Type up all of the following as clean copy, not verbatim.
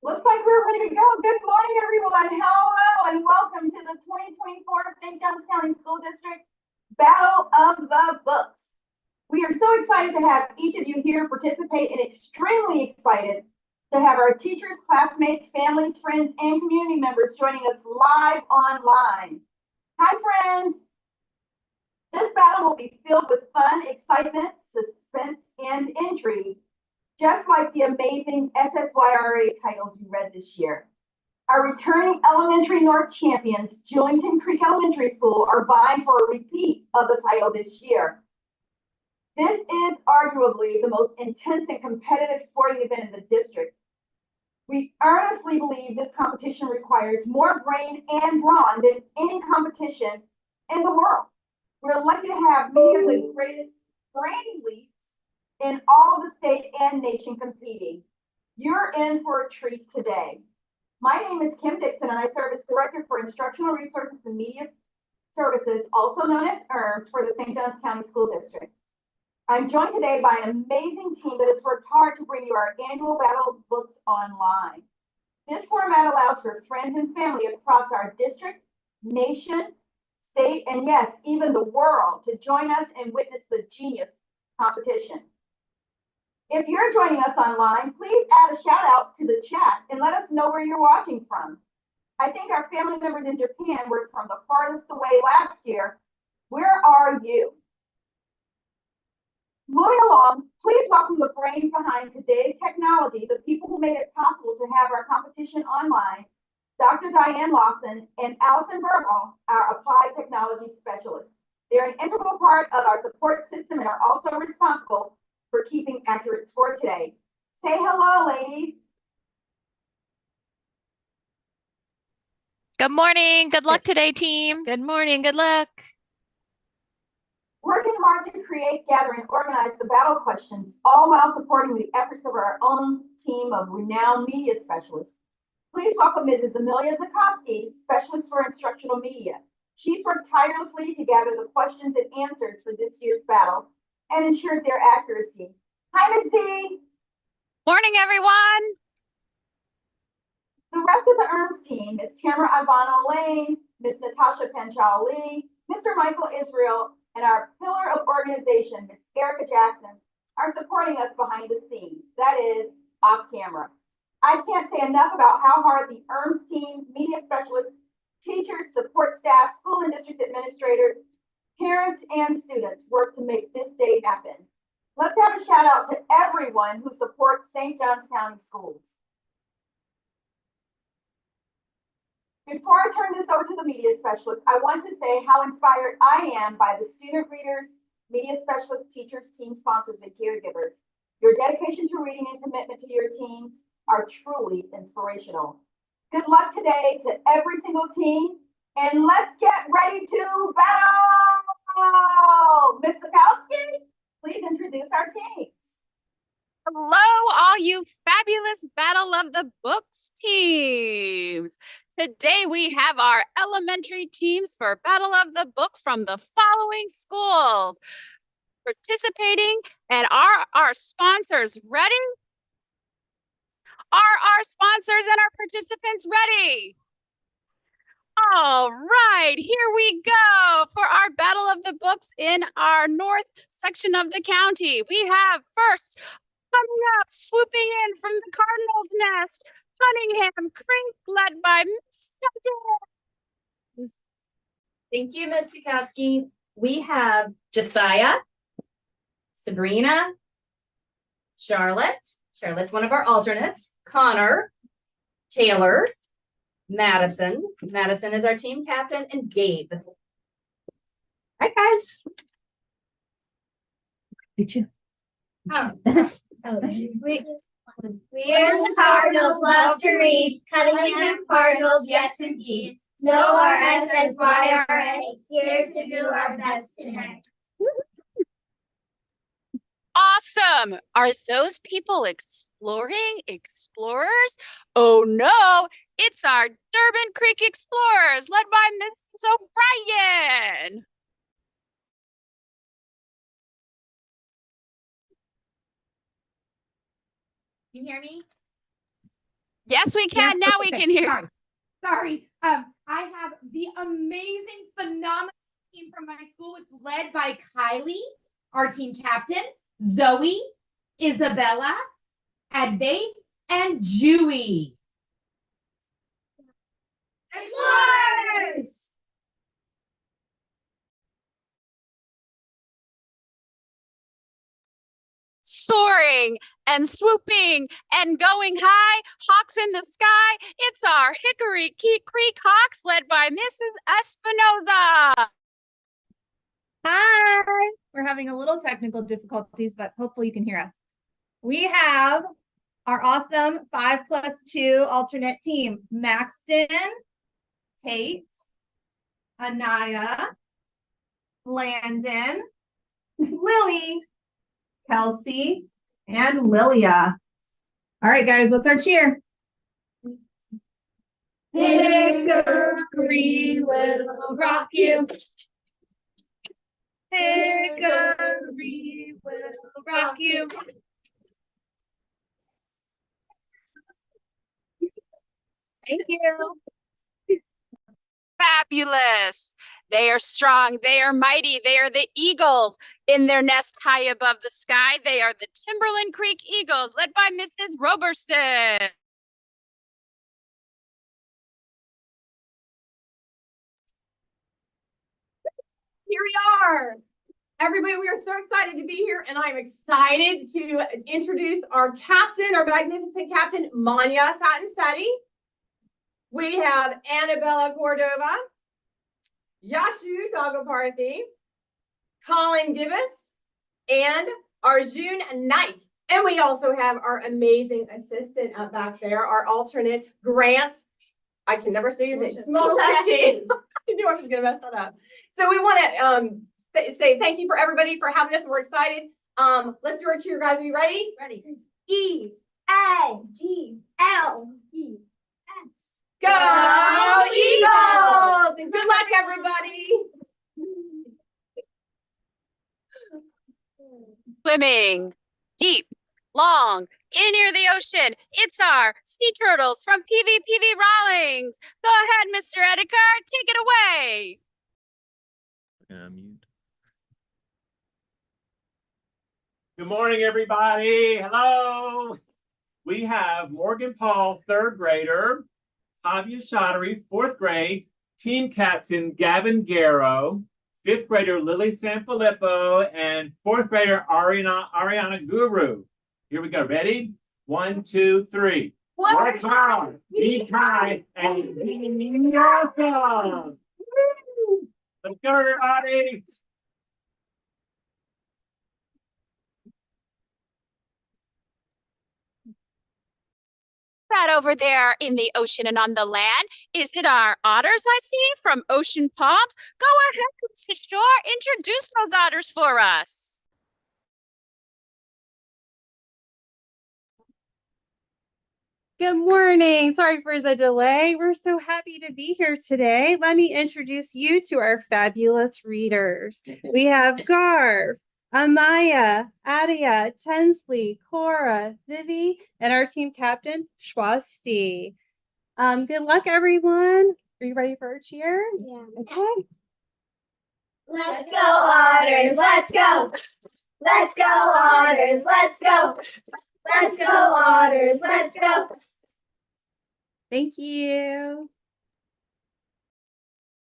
Looks like we're ready to go. Good morning, everyone. Hello, and welcome to the 2024 St. Johns County School District Battle of the Books. We are so excited to have each of you here participate and extremely excited to have our teachers, classmates, families, friends, and community members joining us live online. Hi, friends. This battle will be filled with fun, excitement, suspense, and intrigue, just like the amazing SSYRA titles you read this year. Our returning elementary North champions, Julington Creek Elementary School, are vying for a repeat of the title this year. This is arguably the most intense and competitive sporting event in the district. We earnestly believe this competition requires more brain and brawn than any competition in the world. We're lucky to have many of the greatest brain leads in all of the state and nation competing. You're in for a treat today. My name is Kim Dixon, and I serve as Director for Instructional Resources and Media Services, also known as IRMS, for the St. Johns County School District. I'm joined today by an amazing team that has worked hard to bring you our annual Battle of Books online. This format allows for friends and family across our district, nation, state, and yes, even the world to join us and witness the genius competition. If you're joining us online, please add a shout out to the chat and let us know where you're watching from. I think our family members in Japan were from the farthest away last year. Where are you? Moving along, please welcome the brains behind today's technology, the people who made it possible to have our competition online, Dr. Diane Lawson and Allison Burwell, our applied technology specialists. They're an integral part of our support system and are also responsible for keeping accurate score today. Say hello, ladies. Good morning. Good luck today, team. Good morning. Good luck. Working hard to create, gather, and organize the battle questions, all while supporting the efforts of our own team of renowned media specialists. Please welcome Mrs. Amelia Zukoski, Specialist for Instructional Media. She's worked tirelessly to gather the questions and answers for this year's battle and ensured their accuracy. Hi, Ms. Z. Morning, everyone. The rest of the IRMS team is Tamara Ivana Lane, Ms. Natasha Panchal Lee, Mr. Michael Israel, and our pillar of organization, Ms. Erica Jackson, are supporting us behind the scenes, that is, off camera. I can't say enough about how hard the IRMS team, media specialists, teachers, support staff, school and district administrators, parents, and students work to make this day happen. Let's have a shout out to everyone who supports St. Johns County Schools. Before I turn this over to the media specialist, I want to say how inspired I am by the student readers, media specialists, teachers, team sponsors, and caregivers. Your dedication to reading and commitment to your teams are truly inspirational. Good luck today to every single team, and let's get ready to battle! Ms. Zukoski, please introduce our teams. Hello, all you fabulous Battle of the Books teams. Today we have our elementary teams for Battle of the Books from the following schools participating. And are our sponsors ready? Are our sponsors and our participants ready? All right, here we go for our Battle of the Books in our north section of the county. We have first, coming up, swooping in from the Cardinals' nest, Cunningham Creek, led by Miss Duncan. Thank you, Ms. Zukoski. We have Josiah, Sabrina, Charlotte. Charlotte's one of our alternates. Connor, Taylor, Madison. Madison is our team captain, and Gabe. Hi, guys. Did you? Oh. We are the Cardinals, love to read. Cunningham Cardinals, yes indeed. Know our SSYRA, here to do our best tonight. Awesome! Are those people exploring explorers? Oh no, it's our Durbin Creek Explorers led by Mrs. O'Brien. You hear me? Yes, we can. Yes, Now we okay, can hear. Sorry. I have the amazing, phenomenal team from my school, led by Kylie, our team captain, Zoe, Isabella, Advait, and Jewy. Explorers! Soaring and swooping and going high, hawks in the sky. It's our Hickory Creek Hawks led by Mrs. Espinoza. Hi, we're having a little technical difficulties, but hopefully you can hear us. We have our awesome 5+2 alternate team: Maxton, Tate, Anaya, Landon, Lily, Kelsey, and Lilia. All right, guys, what's our cheer? Hickory will rock you. Hickory will rock you. Thank you. Fabulous. They are strong. They are mighty. They are the eagles in their nest high above the sky. They are the Timberland Creek Eagles led by Mrs. Roberson. Here we are. Everybody, we are so excited to be here, and I'm excited to introduce our captain, our magnificent captain, Manya Satin-Setti. We have Annabella Cordova, Yashu Dagoparthi, Colin Gibbous, and Arjun Naik. And we also have our amazing assistant up back there, our alternate, Grant. I can never say your name. Smolsky. I knew I was going to mess that up. So we want to say thank you for everybody for having us. We're excited. Let's do our cheer, guys. Are you ready? Ready. E-A-G-L-E-S. Go Eagles! And good luck, everybody. Swimming deep, long, in near the ocean. It's our sea turtles from PVPV Rawlings. Go ahead, Mr. Edekar, take it away. Mute. Good morning, everybody. Hello. We have Morgan Paul, third grader, Javier Shottery, fourth grade, team captain Gavin Garrow, fifth grader Lily Sanfilippo, and fourth grader Ariana Guru. Here we go. Ready? 1, 2, 3. Work hard, be kind, and be awesome. Let's go, everybody. That over there in the ocean and on the land, is it our otters I see from Ocean Palms? Go ahead, Mrs. Shore, introduce those otters for us. Good morning. Sorry for the delay. We're so happy to be here today. Let me introduce you to our fabulous readers. We have Garv, Amaya, Adia, Tensley, Cora, Vivi, and our team captain, Shwasti. Good luck, everyone. Are you ready for a cheer? Yeah. Okay. Let's go, Otters. Let's go. Let's go, Otters. Let's go. Let's go, Otters. Let's go. Thank you.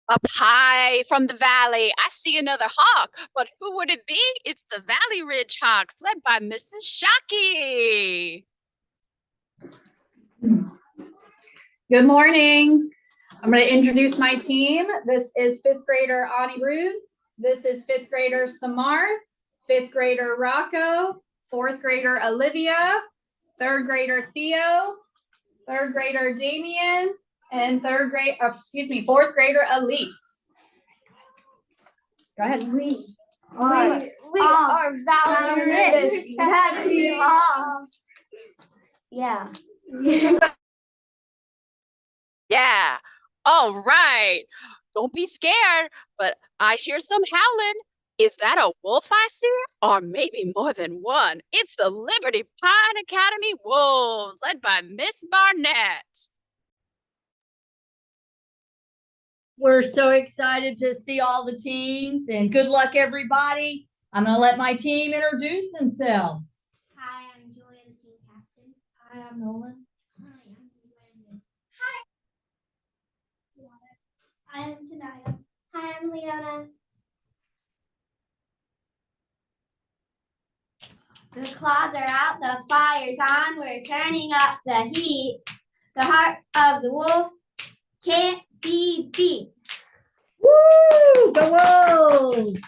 Up high from the valley, I see another hawk, but who would it be? It's the Valley Ridge Hawks, led by Mrs. Shockey. Good morning. I'm going to introduce my team. This is fifth grader Anirudh. This is fifth grader Samarth, fifth grader Rocco, fourth grader Olivia, third grader Theo, third grader Damien, and fourth grader Elise. Go ahead. We are Valley Ridge Hawks. Yeah. Yeah. All right. Don't be scared, but I hear some howling. Is that a wolf I see? Or maybe more than one? It's the Liberty Pine Academy Wolves, led by Miss Barnett. We're so excited to see all the teams and good luck, everybody. I'm going to let my team introduce themselves. Hi, I'm Julia, the team captain. Hi, I'm Nolan. Hi, I'm Landon. Hi. I am Tanaya. Hi, I'm Leona. The claws are out, the fire's on, we're turning up the heat. The heart of the wolf can't be beat. Woo! Go Wolves!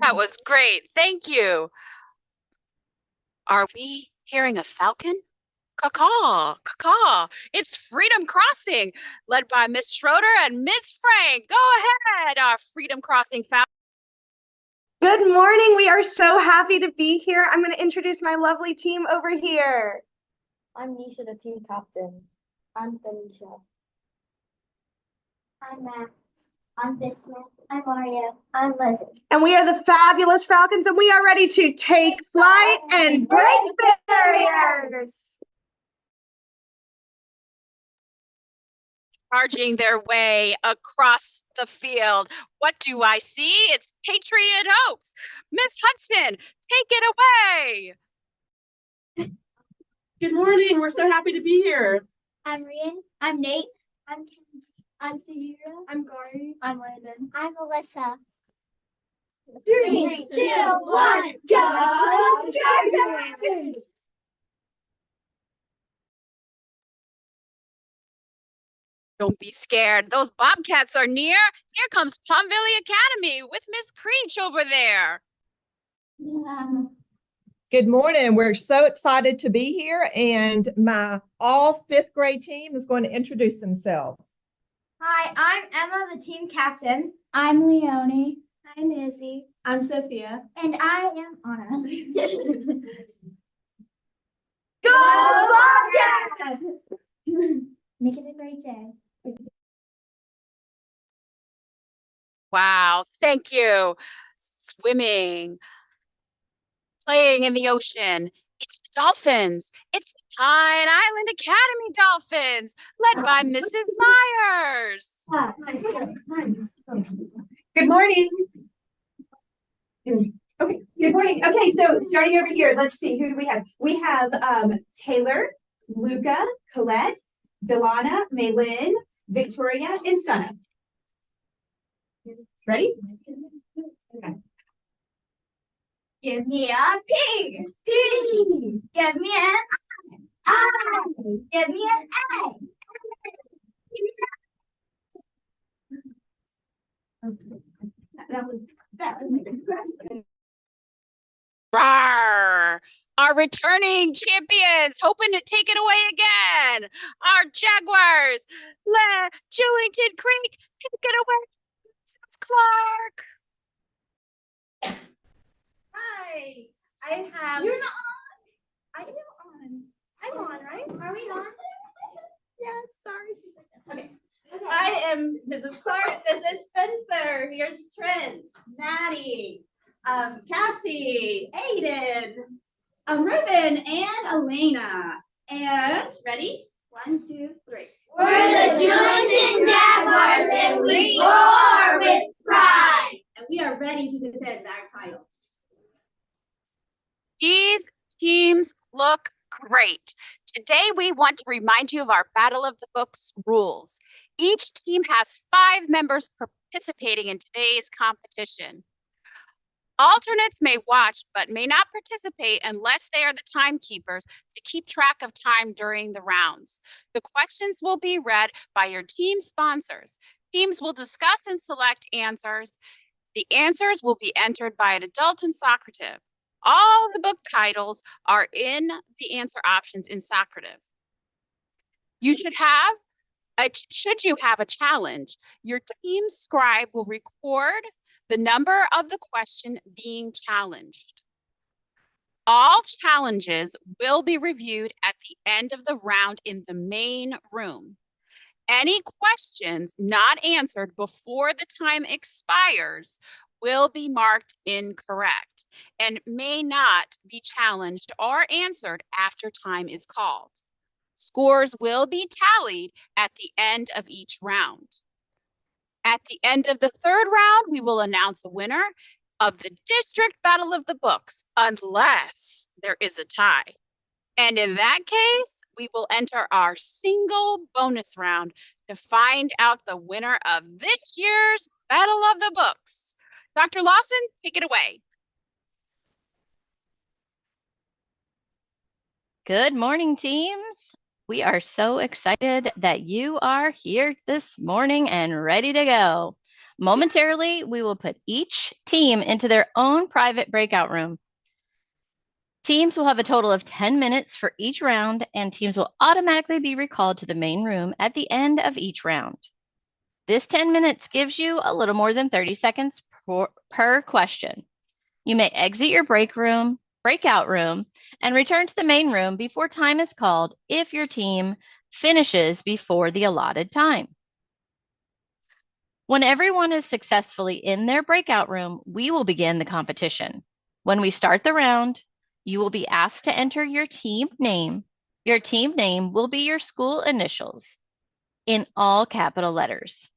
That was great. Thank you. Are we hearing a falcon? Caw-caw, caw-caw. It's Freedom Crossing, led by Miss Schroeder and Miss Frank. Go ahead, our Freedom Crossing falcon. Good morning. We are so happy to be here. I'm going to introduce my lovely team over here. I'm Nisha, the team captain. I'm Tanisha. I'm Matt. I'm Bismuth. I'm Maria. I'm Leslie. And we are the Fabulous Falcons, and we are ready to take flight and break barriers. Charging their way across the field. What do I see? It's Patriot Oaks. Miss Hudson, take it away. Good morning. We're so happy to be here. I'm Rian. I'm Nate. I'm Kenzie. I'm Sahira. I'm Gary. I'm Landon. I'm Alyssa. 3, 2, 1, go! Chargers! Don't be scared. Those Bobcats are near. Here comes Palmville Academy with Miss Creech over there. Good morning. We're so excited to be here, and my all 5th grade team is going to introduce themselves. Hi, I'm Emma, the team captain. I'm Leonie. I'm Izzy. I'm Sophia. And I am Anna. Go Bobcats! Make it a great day. Wow, thank you. Swimming, playing in the ocean. It's the Dolphins. It's the Pine Island Academy Dolphins, led by Mrs. Myers. Good morning. Okay, good morning. Okay, so starting over here, let's see, who do we have? We have Taylor, Luca, Colette, Delana, Maylin, Victoria, and Sana. Ready? Okay. Give me a P. P. Give me an I. Give me an A. That was my Rawr! Our returning champions, hoping to take it away again. Our Jaguars, Jewington Creek, take it away. Mrs. Clark. Hi, I have. You're not I am on. I'm on, right? Are we on? Yeah, sorry. Okay. I am Mrs. Clark. This is Spencer. Here's Trent, Maddie, Cassie, Aiden, Ruben, and Elena. And ready? 1, 2, 3. We're the Jewington Jaguars and we roar with pride. And we are ready to defend our title. These teams look great. Today, we want to remind you of our Battle of the Books rules. Each team has 5 members participating in today's competition. Alternates may watch, but may not participate unless they are the timekeepers to keep track of time during the rounds. The questions will be read by your team sponsors. Teams will discuss and select answers. The answers will be entered by an adult in Socrative. All the book titles are in the answer options in Socrative. Should you have a challenge, your team scribe will record the number of the question being challenged. All challenges will be reviewed at the end of the round in the main room. Any questions not answered before the time expires will be marked incorrect and may not be challenged or answered after time is called. Scores will be tallied at the end of each round. At the end of the third round, we will announce a winner of the District Battle of the Books, unless there is a tie. And in that case, we will enter our single bonus round to find out the winner of this year's Battle of the Books. Dr. Lawson, take it away. Good morning, teams. We are so excited that you are here this morning and ready to go. Momentarily, we will put each team into their own private breakout room. Teams will have a total of 10 minutes for each round, and teams will automatically be recalled to the main room at the end of each round. This 10 minutes gives you a little more than 30 seconds per question. You may exit your breakout room, and return to the main room before time is called if your team finishes before the allotted time. When everyone is successfully in their breakout room, we will begin the competition. When we start the round, you will be asked to enter your team name. Your team name will be your school initials in all capital letters.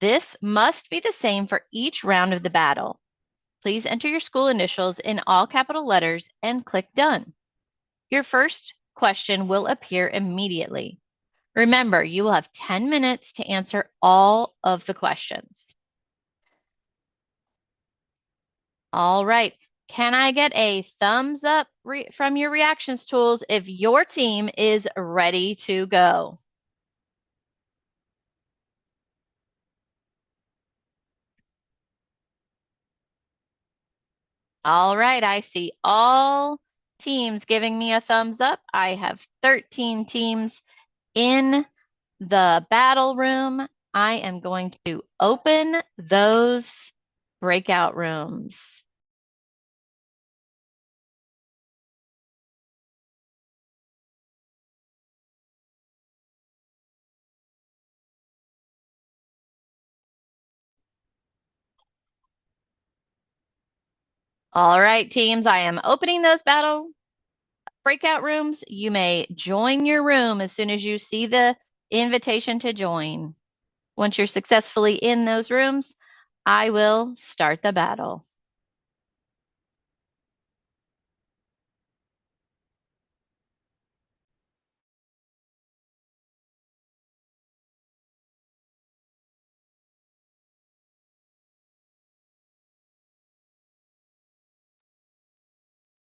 This must be the same for each round of the battle. Please enter your school initials in all capital letters and click Done. Your first question will appear immediately. Remember, you will have 10 minutes to answer all of the questions. All right. Can I get a thumbs up from your reactions tools if your team is ready to go? All right, I see all teams giving me a thumbs up. I have 13 teams in the battle room. I am going to open those breakout rooms. All right, teams, I am opening those battle breakout rooms. You may join your room as soon as you see the invitation to join. Once you're successfully in those rooms, I will start the battle.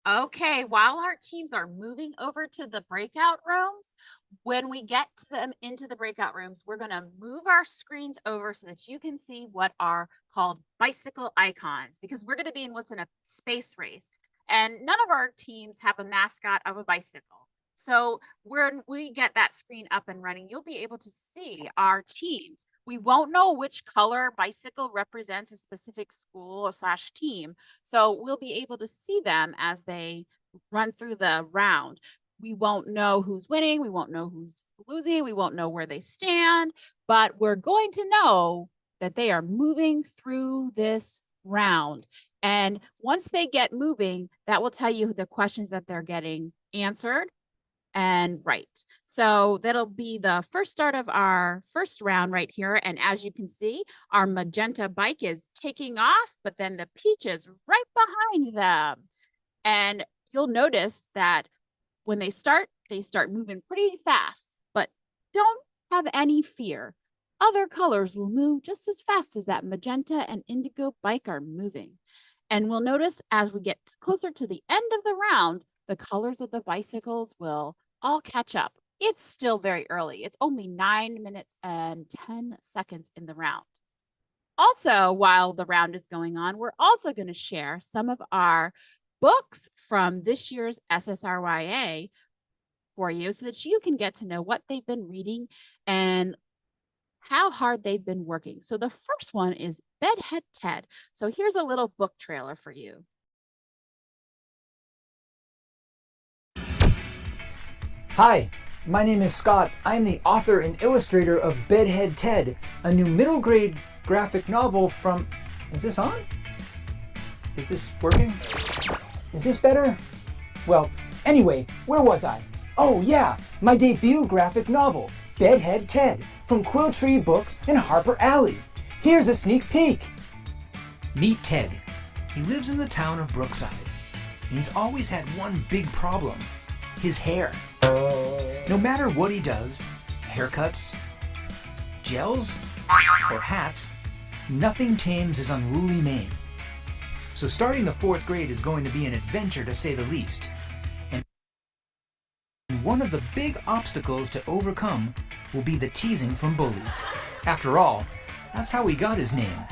Okay, while our teams are moving over to the breakout rooms, when we get to them into the breakout rooms, we're going to move our screens over so that you can see what are called bicycle icons, because we're going to be in what's in a space race. And none of our teams have a mascot of a bicycle. So when we get that screen up and running, you'll be able to see our teams. We won't know which color bicycle represents a specific school or / team. So we'll be able to see them as they run through the round. We won't know who's winning. We won't know who's losing. We won't know where they stand, but we're going to know that they are moving through this round. And once they get moving, that will tell you the questions that they're getting answered and right. So that'll be the first start of our first round right here. And as you can see, our magenta bike is taking off, but then the peach is right behind them. And you'll notice that when they start moving pretty fast, but don't have any fear. Other colors will move just as fast as that magenta and indigo bike are moving. And we'll notice as we get closer to the end of the round, the colors of the bicycles will all catch up. It's still very early. It's only 9 minutes and 10 seconds in the round. Also, while the round is going on, we're also going to share some of our books from this year's SSRYA for you so that you can get to know what they've been reading and how hard they've been working. So the first one is Bedhead Ted. So here's a little book trailer for you. Hi, My name is Scott. I'm the author and illustrator of Bedhead Ted, a new middle grade graphic novel from... Is this on? Is this working? Is this better? Well, anyway, where was I? Oh yeah, my debut graphic novel, Bedhead Ted, from Quill Tree Books and Harper Alley. Here's a sneak peek. Meet Ted. He lives in the town of Brookside, and he's always had one big problem, his hair. No matter what he does, haircuts, gels, or hats, nothing tames his unruly mane. So starting the 4th grade is going to be an adventure to say the least. And one of the big obstacles to overcome will be the teasing from bullies. After all, that's how he got his name,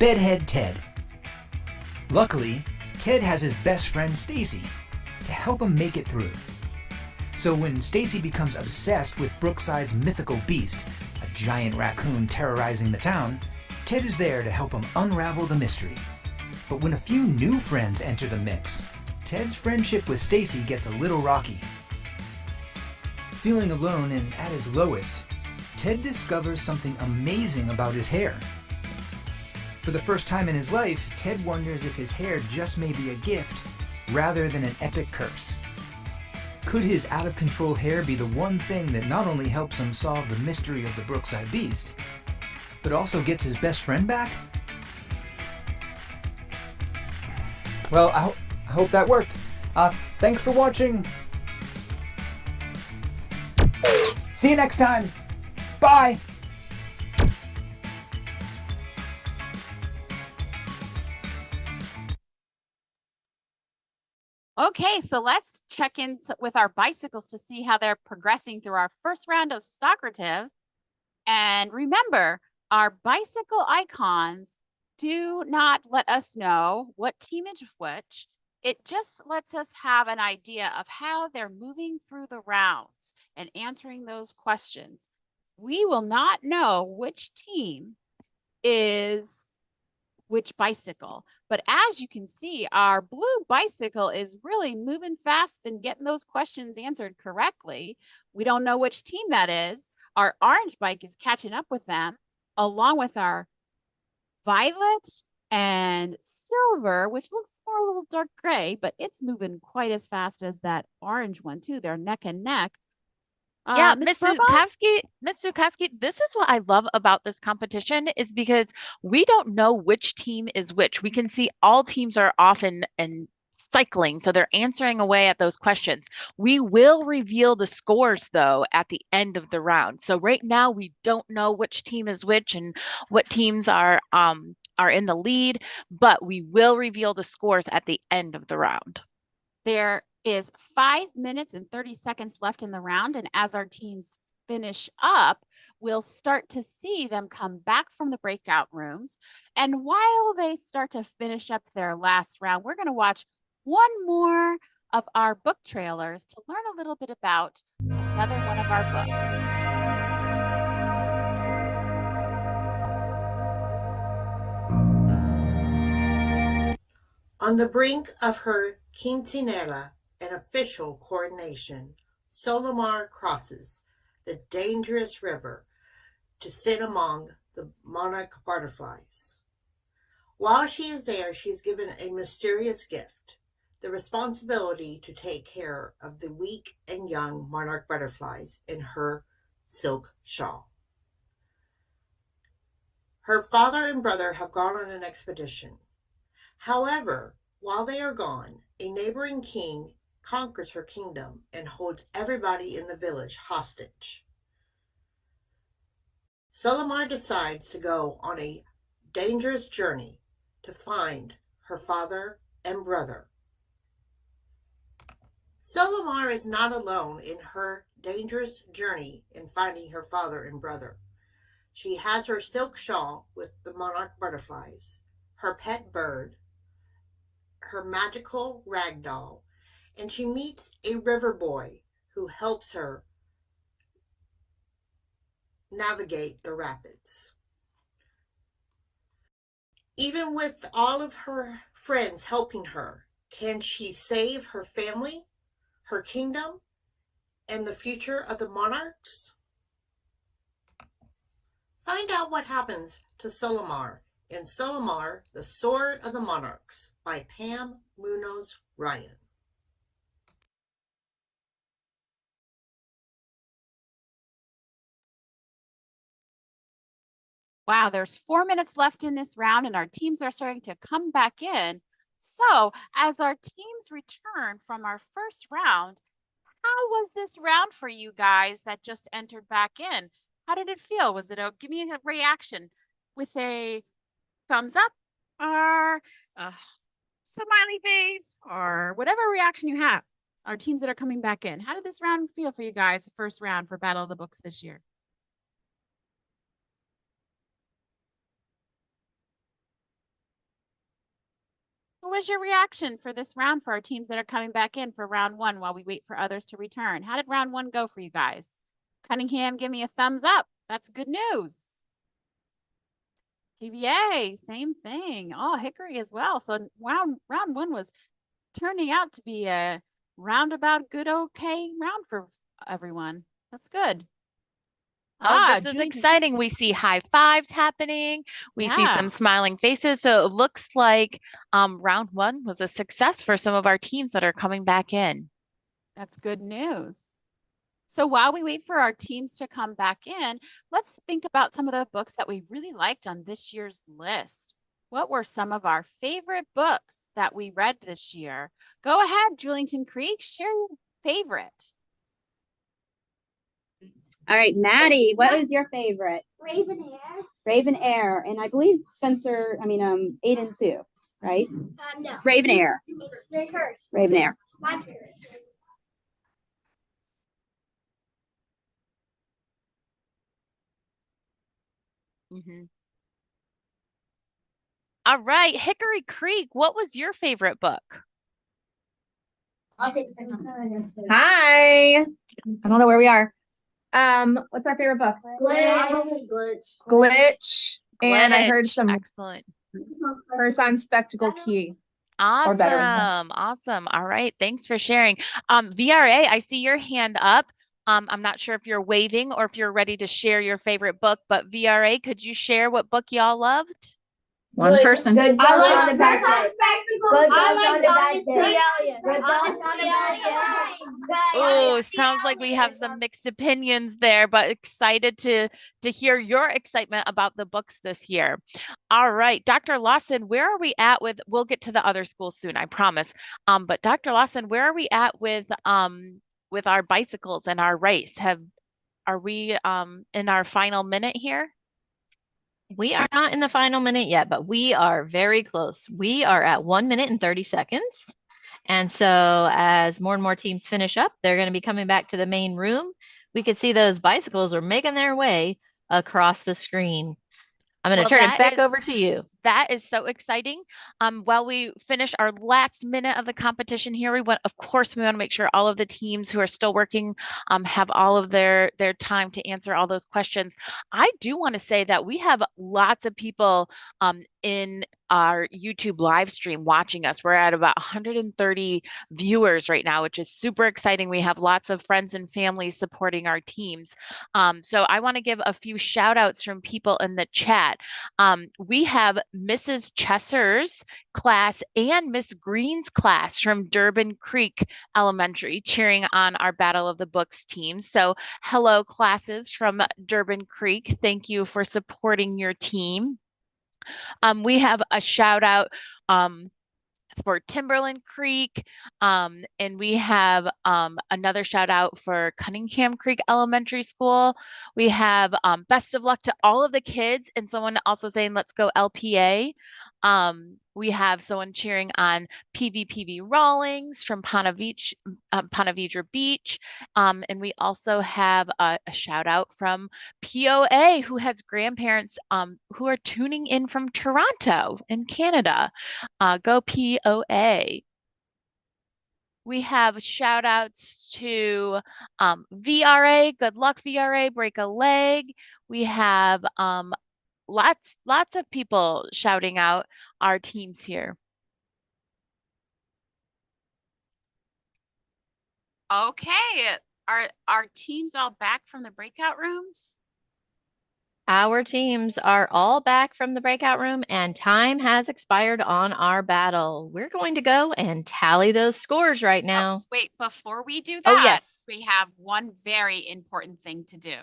Bedhead Ted. Luckily, Ted has his best friend Stacy to help him make it through. So when Stacy becomes obsessed with Brookside's mythical beast, a giant raccoon terrorizing the town, Ted is there to help him unravel the mystery. But when a few new friends enter the mix, Ted's friendship with Stacy gets a little rocky. Feeling alone and at his lowest, Ted discovers something amazing about his hair. For the first time in his life, Ted wonders if his hair just may be a gift rather than an epic curse. Could his out-of-control hair be the one thing that not only helps him solve the mystery of the Brookside Beast, but also gets his best friend back? Well, I hope that worked. Thanks for watching. See you next time. Bye. Okay, so let's check in with our bicycles to see how they're progressing through our first round of Socrative. And remember, our bicycle icons do not let us know what team is which. It just lets us have an idea of how they're moving through the rounds and answering those questions. We will not know which team is which bicycle. But as you can see, our blue bicycle is really moving fast and getting those questions answered correctly. We don't know which team that is. Our orange bike is catching up with them, along with our violet and silver, which looks more a little dark gray, but it's moving quite as fast as that orange one too. They're neck and neck. Yeah, Ms. Zukowski, this is what I love about this competition is because we don't know which team is which. We can see all teams are often and cycling, so they're answering away at those questions. We will reveal the scores though at the end of the round. So right now we don't know which team is which and what teams are in the lead, but we will reveal the scores at the end of the round. There is 5 minutes and 30 seconds left in the round. And as our teams finish up, we'll start to see them come back from the breakout rooms. And while they start to finish up their last round, we're going to watch one more of our book trailers to learn a little bit about another one of our books. On the brink of her quinceañera, an official coronation, Solimar crosses the dangerous river to sit among the monarch butterflies. While she is there, she is given a mysterious gift, the responsibility to take care of the weak and young monarch butterflies in her silk shawl. Her father and brother have gone on an expedition. However, while they are gone, a neighboring king conquers her kingdom and holds everybody in the village hostage. Solimar decides to go on a dangerous journey to find her father and brother. Solimar is not alone in her dangerous journey in finding her father and brother. She has her silk shawl with the monarch butterflies, her pet bird, her magical rag doll, and she meets a river boy who helps her navigate the rapids. Even with all of her friends helping her, can she save her family, her kingdom, and the future of the Monarchs? Find out what happens to Solomar in Solomar, the Sword of the Monarchs by Pam Munoz Ryan. Wow, there's 4 minutes left in this round and our teams are starting to come back in. So as our teams return from our first round, how was this round for you guys that just entered back in? How did it feel? Was it give me a reaction with a thumbs up or a smiley face or whatever reaction you have? Our teams that are coming back in. How did this round feel for you guys, the first round for Battle of the Books this year? What was your reaction for this round for our teams that are coming back in for round one while we wait for others to return? How did round one go for you guys? Cunningham, give me a thumbs up. That's good news. TVA, same thing. Oh, Hickory as well. So round one was turning out to be a roundabout good, okay round for everyone. That's good. Oh, this is exciting. We see high fives happening. We see some smiling faces. So it looks like round one was a success for some of our teams that are coming back in. That's good news. So while we wait for our teams to come back in, let's think about some of the books that we really liked on this year's list. What were some of our favorite books that we read this year? Go ahead, Julington Creek, share your favorite. All right, Maddie, what is your favorite? Raven Air. Raven Air, and I believe Aiden too, right? No. Raven Air. It's hers. Raven Air. Mine's hers. All right, Hickory Creek, what was your favorite book? Hi. I don't know where we are. What's our favorite book? Glitch. And I heard some excellent. First on Spectacle Key. Awesome. Awesome. All right. Thanks for sharing. VRA, I see your hand up. I'm not sure if you're waving or if you're ready to share your favorite book, but VRA, could you share what book y'all loved? One person. Good I like like on Spectacle. I like Honestly Alien. Good Honestly Alien. Oh, sounds like we have some mixed opinions there, but excited to hear your excitement about the books this year. All right, Dr. Lawson, where are we at with, we'll get to the other schools soon, I promise. But Dr. Lawson, where are we at with our bicycles and our race? Are we in our final minute here? We are not in the final minute yet, but we are very close. We are at 1 minute and 30 seconds. And so as more and more teams finish up, they're going to be coming back to the main room. We could see those bicycles are making their way across the screen. I'm going to turn it back over to you. That is so exciting. While we finish our last minute of the competition here, we want to make sure all of the teams who are still working have all of their time to answer all those questions. I do want to say that we have lots of people in our YouTube live stream watching us. We're at about 130 viewers right now, which is super exciting. We have lots of friends and families supporting our teams. So I want to give a few shout outs from people in the chat. We have Mrs. Chesser's class and Miss Green's class from Durbin Creek Elementary cheering on our Battle of the Books team. So hello classes from Durbin Creek. Thank you for supporting your team. We have a shout out for Timberland Creek, and we have another shout out for Cunningham Creek Elementary School. We have best of luck to all of the kids, and someone also saying let's go LPA. We have someone cheering on PVPV Rawlings from Ponte Vedra Beach. And we also have a shout out from POA, who has grandparents who are tuning in from Toronto in Canada. Go POA. We have shout outs to VRA, good luck VRA, break a leg. We have lots of people shouting out our teams here. Okay, Are our teams all back from the breakout rooms? Our teams are all back from the breakout room and time has expired on our battle. We're going to go and tally those scores right now. Wait, before we do Oh, that, yes. we have one very important thing to do.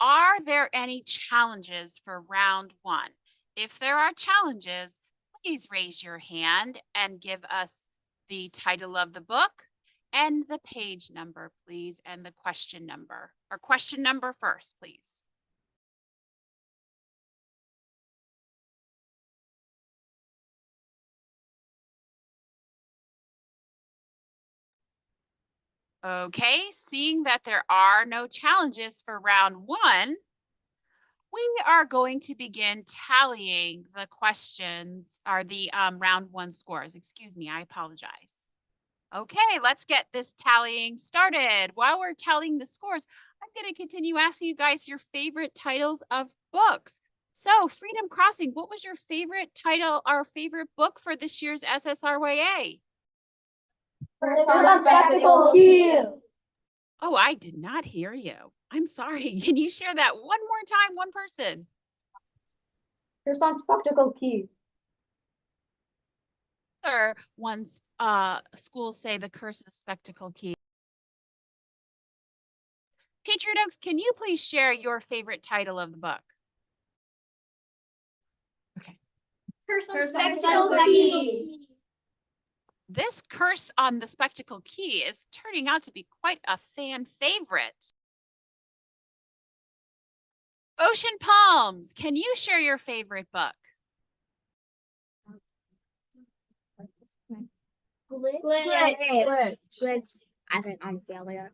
Are there any challenges for round one? If there are challenges, please raise your hand and give us the title of the book and the page number, please, and the question number. Or question number first, please. Okay, seeing that there are no challenges for round one, we are going to begin tallying the questions or the round one scores. Excuse me, I apologize. Okay, let's get this tallying started. While we're tallying the scores, I'm going to continue asking you guys your favorite titles of books. So, Freedom Crossing, what was your favorite title or favorite book for this year's SSRYA? Oh, I did not hear you. I'm sorry. Can you share that one more time, one person? Curse on Spectacle Key. Other ones, schools say the Curse of the Spectacle Key. Patriot Oaks, can you please share your favorite title of the book? Okay. Curse on Spectacle Key. This Curse on the Spectacle Key is turning out to be quite a fan favorite. Ocean Palms, can you share your favorite book? Glitch. I think Honest Elliot.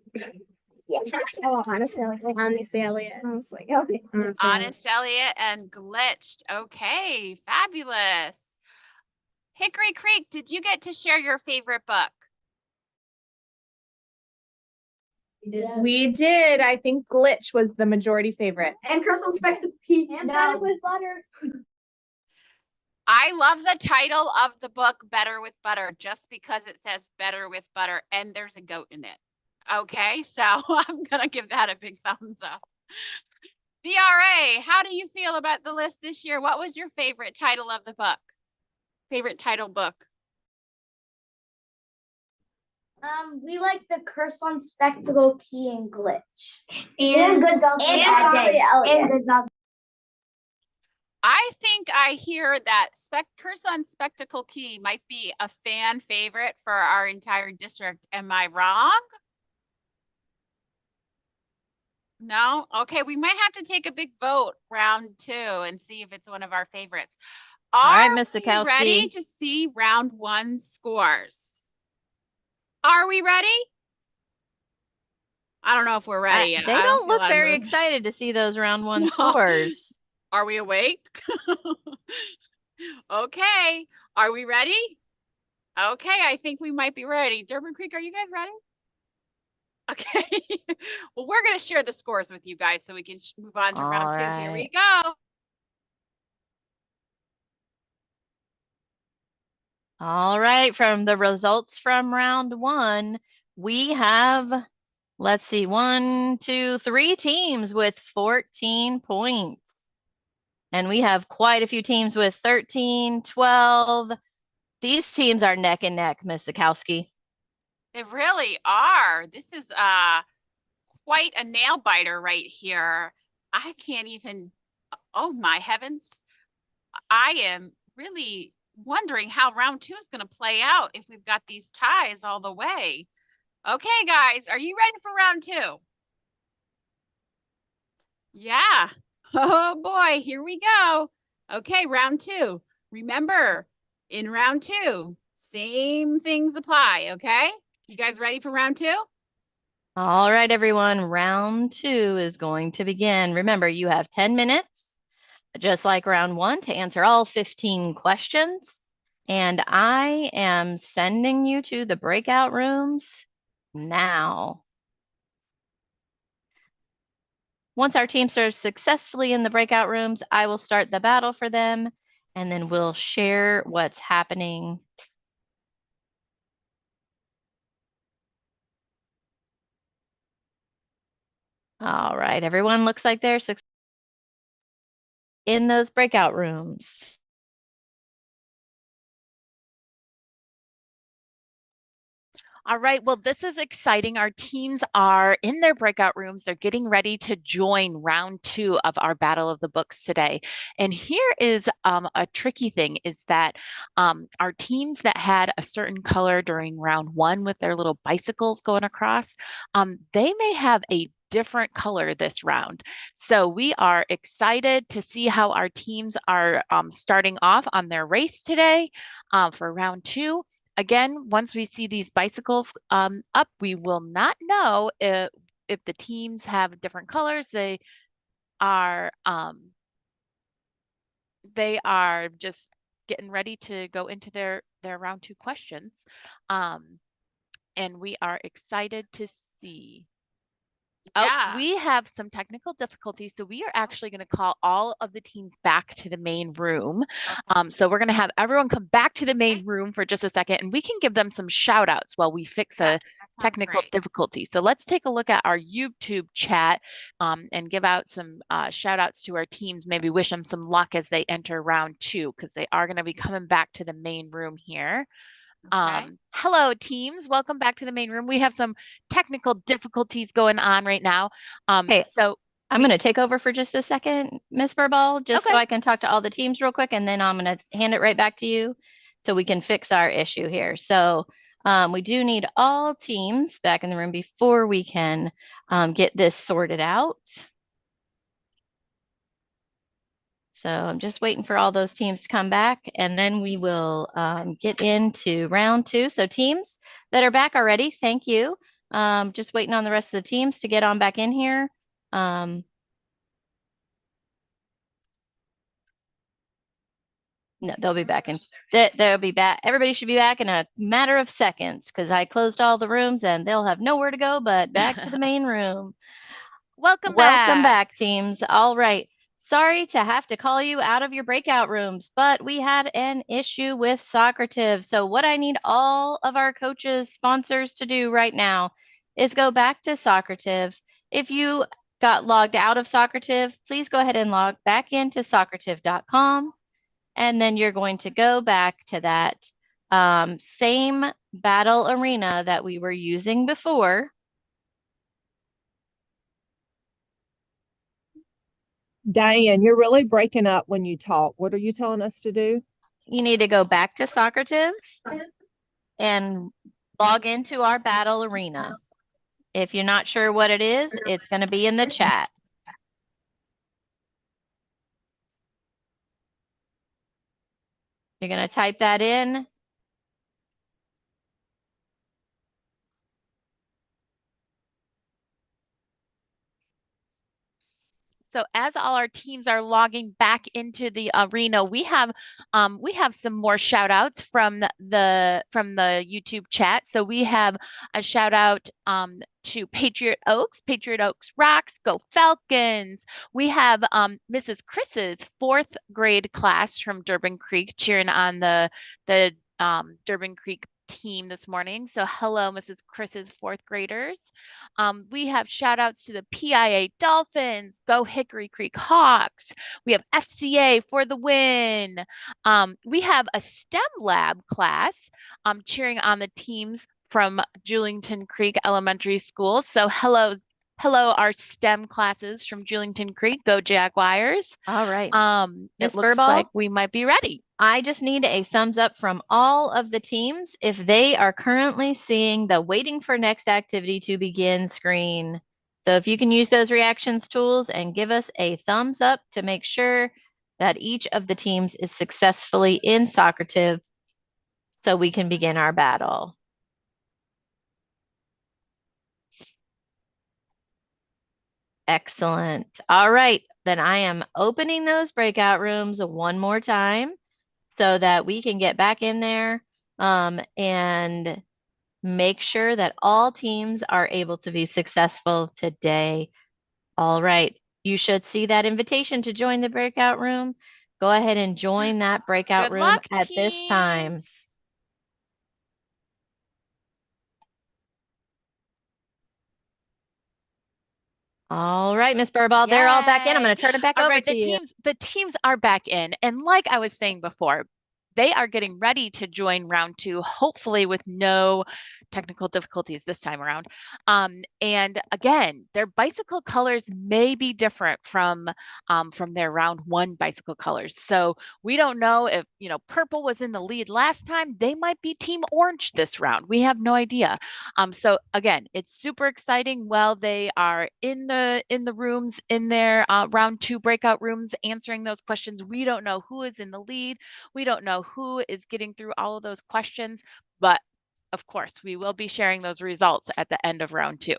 Yeah. Oh, Honest Elliot. Honest Elliot. Honestly, okay. Honest Elliot and Glitched. Okay, fabulous. Hickory Creek, did you get to share your favorite book? We did. I think Glitch was the majority favorite. And Curse on Spectacle Key. And Better with Butter. I love the title of the book, Better with Butter, just because it says Better with Butter and there's a goat in it. Okay, so I'm going to give that a big thumbs up. DRA, how do you feel about the list this year? What was your favorite title of the book? Favorite title book? We like the Curse on Spectacle Key and Glitch. And Good Dog and Good Dog. I think I hear that Curse on Spectacle Key might be a fan favorite for our entire district. Am I wrong? No? Okay, we might have to take a big vote round 2 and see if it's one of our favorites. All right, Are Ms. we Zukowski. ready to see round 1 scores? Are we ready? I don't know if we're ready yet. They I don't see a look lot of very movement. excited to see those round one No. scores. Are we awake? Okay. Are we ready? Okay, I think we might be ready. Durban Creek, are you guys ready? Okay. Well, we're going to share the scores with you guys so we can move on to round 2. Here we go. All right, from the results from round 1, we have, let's see, 1, 2, 3 teams with 14 points. And we have quite a few teams with 13, 12. These teams are neck and neck, Ms. Zukowski. They really are. This is quite a nail biter right here. I can't even, oh my heavens. I am really wondering how round 2 is going to play out if we've got these ties all the way. Okay, guys, are you ready for round 2? Yeah. Oh boy, here we go. Okay, round 2. Remember, in round 2, same things apply, okay? You guys ready for round 2? All right, everyone, round 2 is going to begin. Remember, you have 10 minutes, just like round 1, to answer all 15 questions. And I am sending you to the breakout rooms now. Once our teams are successfully in the breakout rooms, I will start the battle for them, and then we'll share what's happening. All right, everyone looks like they're in those breakout rooms. All right, well, this is exciting. Our teams are in their breakout rooms. They're getting ready to join round 2 of our Battle of the Books today. And here is a tricky thing is that our teams that had a certain color during round 1 with their little bicycles going across, they may have a different color this round. So we are excited to see how our teams are starting off on their race today for round 2. Again, once we see these bicycles up, we will not know if the teams have different colors. They are just getting ready to go into their round 2 questions. And we are excited to see. Oh, we have some technical difficulties, so we are actually going to call all of the teams back to the main room. So we're going to have everyone come back to the main room for just a second, and we can give them some shout outs while we fix a technical difficulty. So let's take a look at our YouTube chat and give out some shout outs to our teams, maybe wish them some luck as they enter round 2, because they are going to be coming back to the main room here. Hello teams, welcome back to the main room. We have some technical difficulties going on right now. Okay, so I'm going to take over for just a second, Miss Burball, just so I can talk to all the teams real quick, and then I'm going to hand it right back to you so we can fix our issue here. So we do need all teams back in the room before we can get this sorted out. So I'm just waiting for all those teams to come back, and then we will get into round 2. So teams that are back already, thank you. Just waiting on the rest of the teams to get on back in here. No, they'll be back in. They'll be back. Everybody should be back in a matter of seconds because I closed all the rooms and they'll have nowhere to go but back to the main room. Welcome back, teams. All right. Sorry to have to call you out of your breakout rooms, but we had an issue with Socrative. So what I need all of our coaches, sponsors to do right now is go back to Socrative. If you got logged out of Socrative, please go ahead and log back into Socrative.com. And then you're going to go back to that same battle arena that we were using before. Diane, you're really breaking up when you talk. What are you telling us to do? You need to go back to Socrative and log into our battle arena. If you're not sure what it is, it's going to be in the chat. You're going to type that in. So as all our teams are logging back into the arena, we have some more shout outs from the YouTube chat. So we have a shout out to Patriot Oaks. Patriot Oaks rocks. Go Falcons. We have Mrs. Chris's 4th grade class from Durbin Creek cheering on the Durbin Creek team this morning. So hello, Mrs. Chris's 4th graders. We have shout outs to the PIA Dolphins, Go Hickory Creek Hawks. We have FCA for the win. We have a STEM lab class cheering on the teams from Julington Creek Elementary School. So hello, our STEM classes from Julington Creek. Go Jaguars. All right. It looks like we might be ready. I just need a thumbs up from all of the teams if they are currently seeing the waiting for next activity to begin screen. So if you can use those reactions tools and give us a thumbs up to make sure that each of the teams is successfully in Socrative so we can begin our battle. Excellent. All right, then I am opening those breakout rooms one more time so that we can get back in there and make sure that all teams are able to be successful today. All right, you should see that invitation to join the breakout room. Go ahead and join that breakout room at this time. All right, Miss Burball, they're all back in. I'm going to turn it back All over right, to you. the teams are back in. And like I was saying before, they are getting ready to join round 2, hopefully with no technical difficulties this time around. And again, their bicycle colors may be different from their round 1 bicycle colors. So we don't know if, purple was in the lead last time. They might be team orange this round. We have no idea. So again, it's super exciting. While they are in the rooms, in their round 2 breakout rooms, answering those questions, we don't know who is in the lead. We don't know who is getting through all of those questions, but of course, we will be sharing those results at the end of round 2.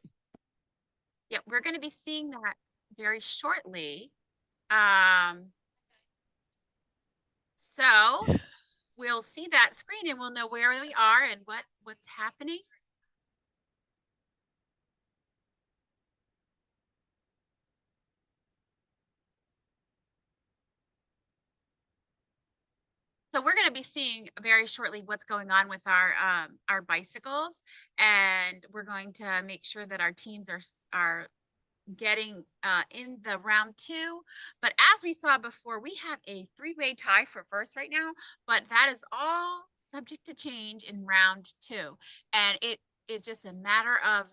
Yeah, we're going to be seeing that very shortly. So we'll see that screen and we'll know where we are and what's happening. So we're going to be seeing very shortly what's going on with our bicycles, and we're going to make sure that our teams are getting in the round 2. But as we saw before, we have a 3-way tie for first right now, but that is all subject to change in round 2. And it is just a matter of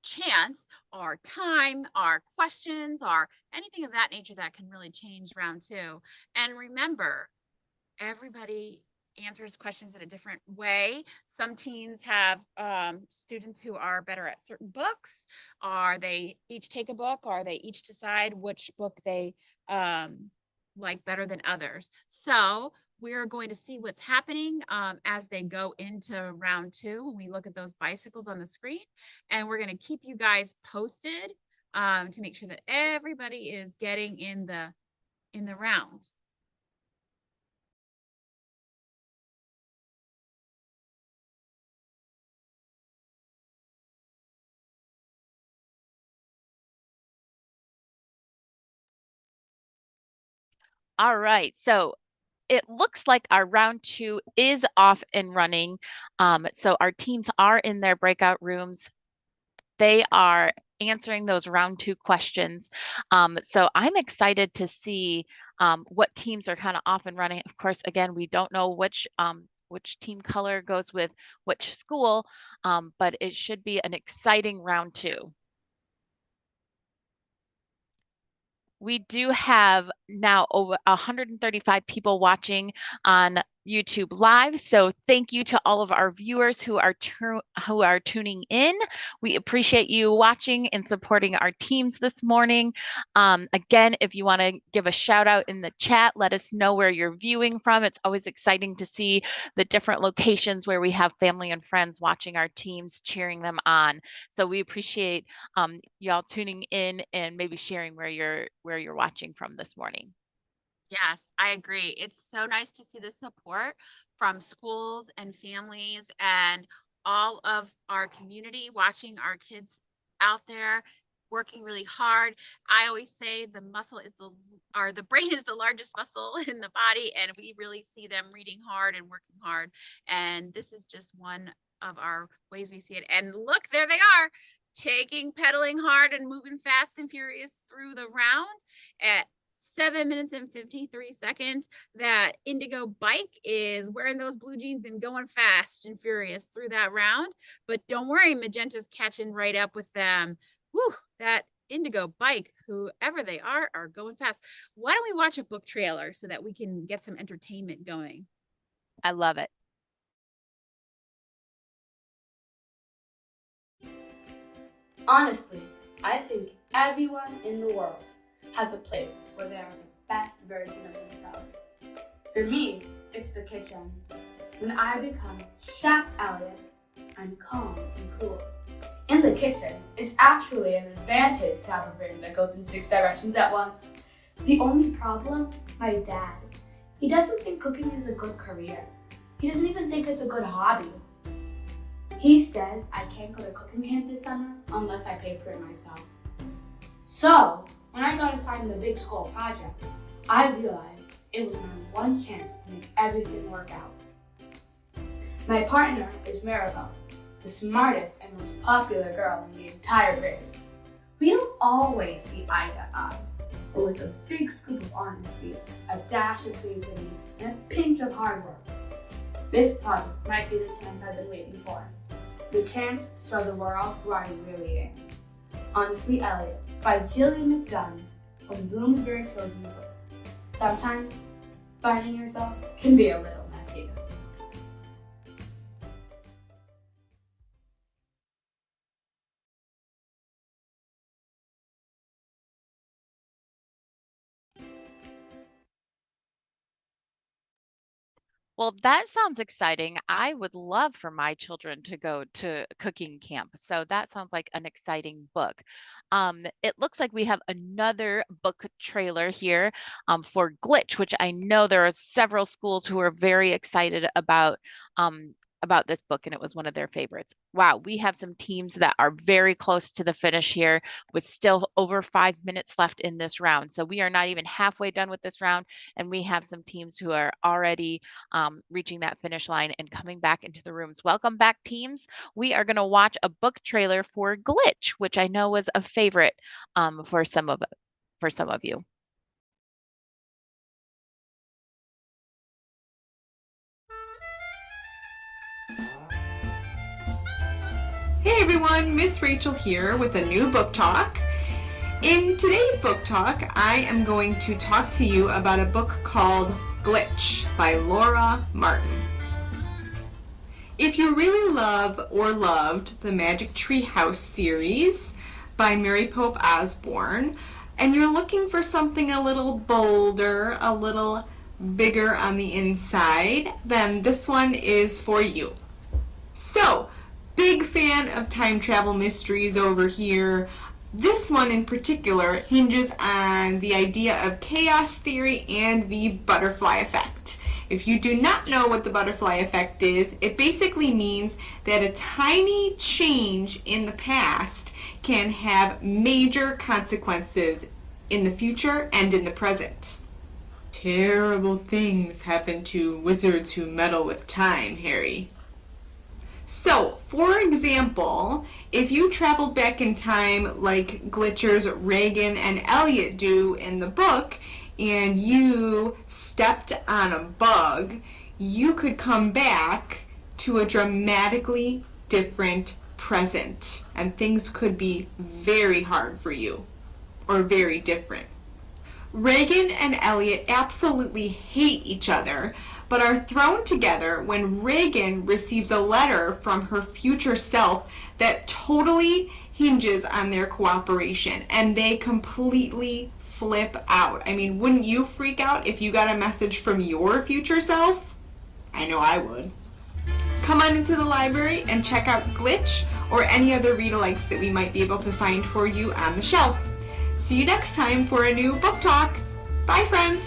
chance or time or questions or anything of that nature that can really change round 2. And remember, everybody answers questions in a different way. Some teams have students who are better at certain books, or they each take a book, or they each decide which book they like better than others. So we're going to see what's happening as they go into round 2 when we look at those bicycles on the screen, and we're going to keep you guys posted to make sure that everybody is getting in the round. All right, so it looks like our round 2 is off and running. So our teams are in their breakout rooms. They are answering those round 2 questions. So I'm excited to see what teams are kind of off and running. Of course, again, we don't know which team color goes with which school, but it should be an exciting round 2. We do have now over 135 people watching on YouTube Live. So thank you to all of our viewers who are tuning in. We appreciate you watching and supporting our teams this morning. Again, if you want to give a shout out in the chat, let us know where you're viewing from. It's always exciting to see the different locations where we have family and friends watching our teams, cheering them on. So we appreciate y'all tuning in and maybe sharing where you're watching from this morning. Yes, I agree. It's so nice to see the support from schools and families and all of our community watching our kids out there working really hard. I always say the brain is the largest muscle in the body, and we really see them reading hard and working hard. And this is just one of our ways we see it. And look, there they are, pedaling hard and moving fast and furious through the round at 7 minutes and 53 seconds. That Indigo bike is wearing those blue jeans and going fast and furious through that round. But don't worry, Magenta's catching right up with them. Whew, that Indigo bike, whoever they are going fast. Why don't we watch a book trailer so that we can get some entertainment going? I love it. Honestly, I think everyone in the world has a place where they are the best version of themselves. For me, it's the kitchen. When I become Chef Elliot, I'm calm and cool. In the kitchen, it's actually an advantage to have a brain that goes in 6 directions at once. The only problem, my dad. He doesn't think cooking is a good career. He doesn't even think it's a good hobby. He says I can't go to cooking camp this summer unless I pay for it myself. So, when I got assigned the big school project, I realized it was my one chance to make everything work out. My partner is Maribel, the smartest and most popular girl in the entire grade. We don't always see eye to eye, but with a big scoop of honesty, a dash of creativity, and a pinch of hard work, this project might be the chance I've been waiting for. The chance to show the world who I really am. Honestly, Elliot, by Jillian McDunn from Bloomsbury Children's Book. Sometimes, finding yourself can be a little messy. Well, that sounds exciting. I would love for my children to go to cooking camp. So that sounds like an exciting book. It looks like we have another book trailer here for Glitch, which I know there are several schools who are very excited about this book, and it was one of their favorites. Wow, we have some teams that are very close to the finish here with still over 5 minutes left in this round. So we are not even halfway done with this round, and we have some teams who are already reaching that finish line and coming back into the rooms. Welcome back, teams. We are going to watch a book trailer for Glitch, which I know was a favorite for some of you. Hey everyone, Miss Rachel here with a new book talk. In today's book talk, I am going to talk to you about a book called Glitch by Laura Martin. If you really love or loved the Magic Tree House series by Mary Pope Osborne, and you're looking for something a little bolder, a little bigger on the inside, then this one is for you. So, big fan of time travel mysteries over here. This one in particular hinges on the idea of chaos theory and the butterfly effect. If you do not know what the butterfly effect is, it basically means that a tiny change in the past can have major consequences in the future and in the present. Terrible things happen to wizards who meddle with time, Harry. So, for example, if you traveled back in time like Glitcher's Reagan and Elliot do in the book, and you stepped on a bug, you could come back to a dramatically different present, and things could be very hard for you, or very different. Reagan and Elliot absolutely hate each other, but are thrown together when Reagan receives a letter from her future self that totally hinges on their cooperation, and they completely flip out. I mean, wouldn't you freak out if you got a message from your future self? I know I would. Come on into the library and check out Glitch or any other read-alikes that we might be able to find for you on the shelf. See you next time for a new book talk. Bye, friends.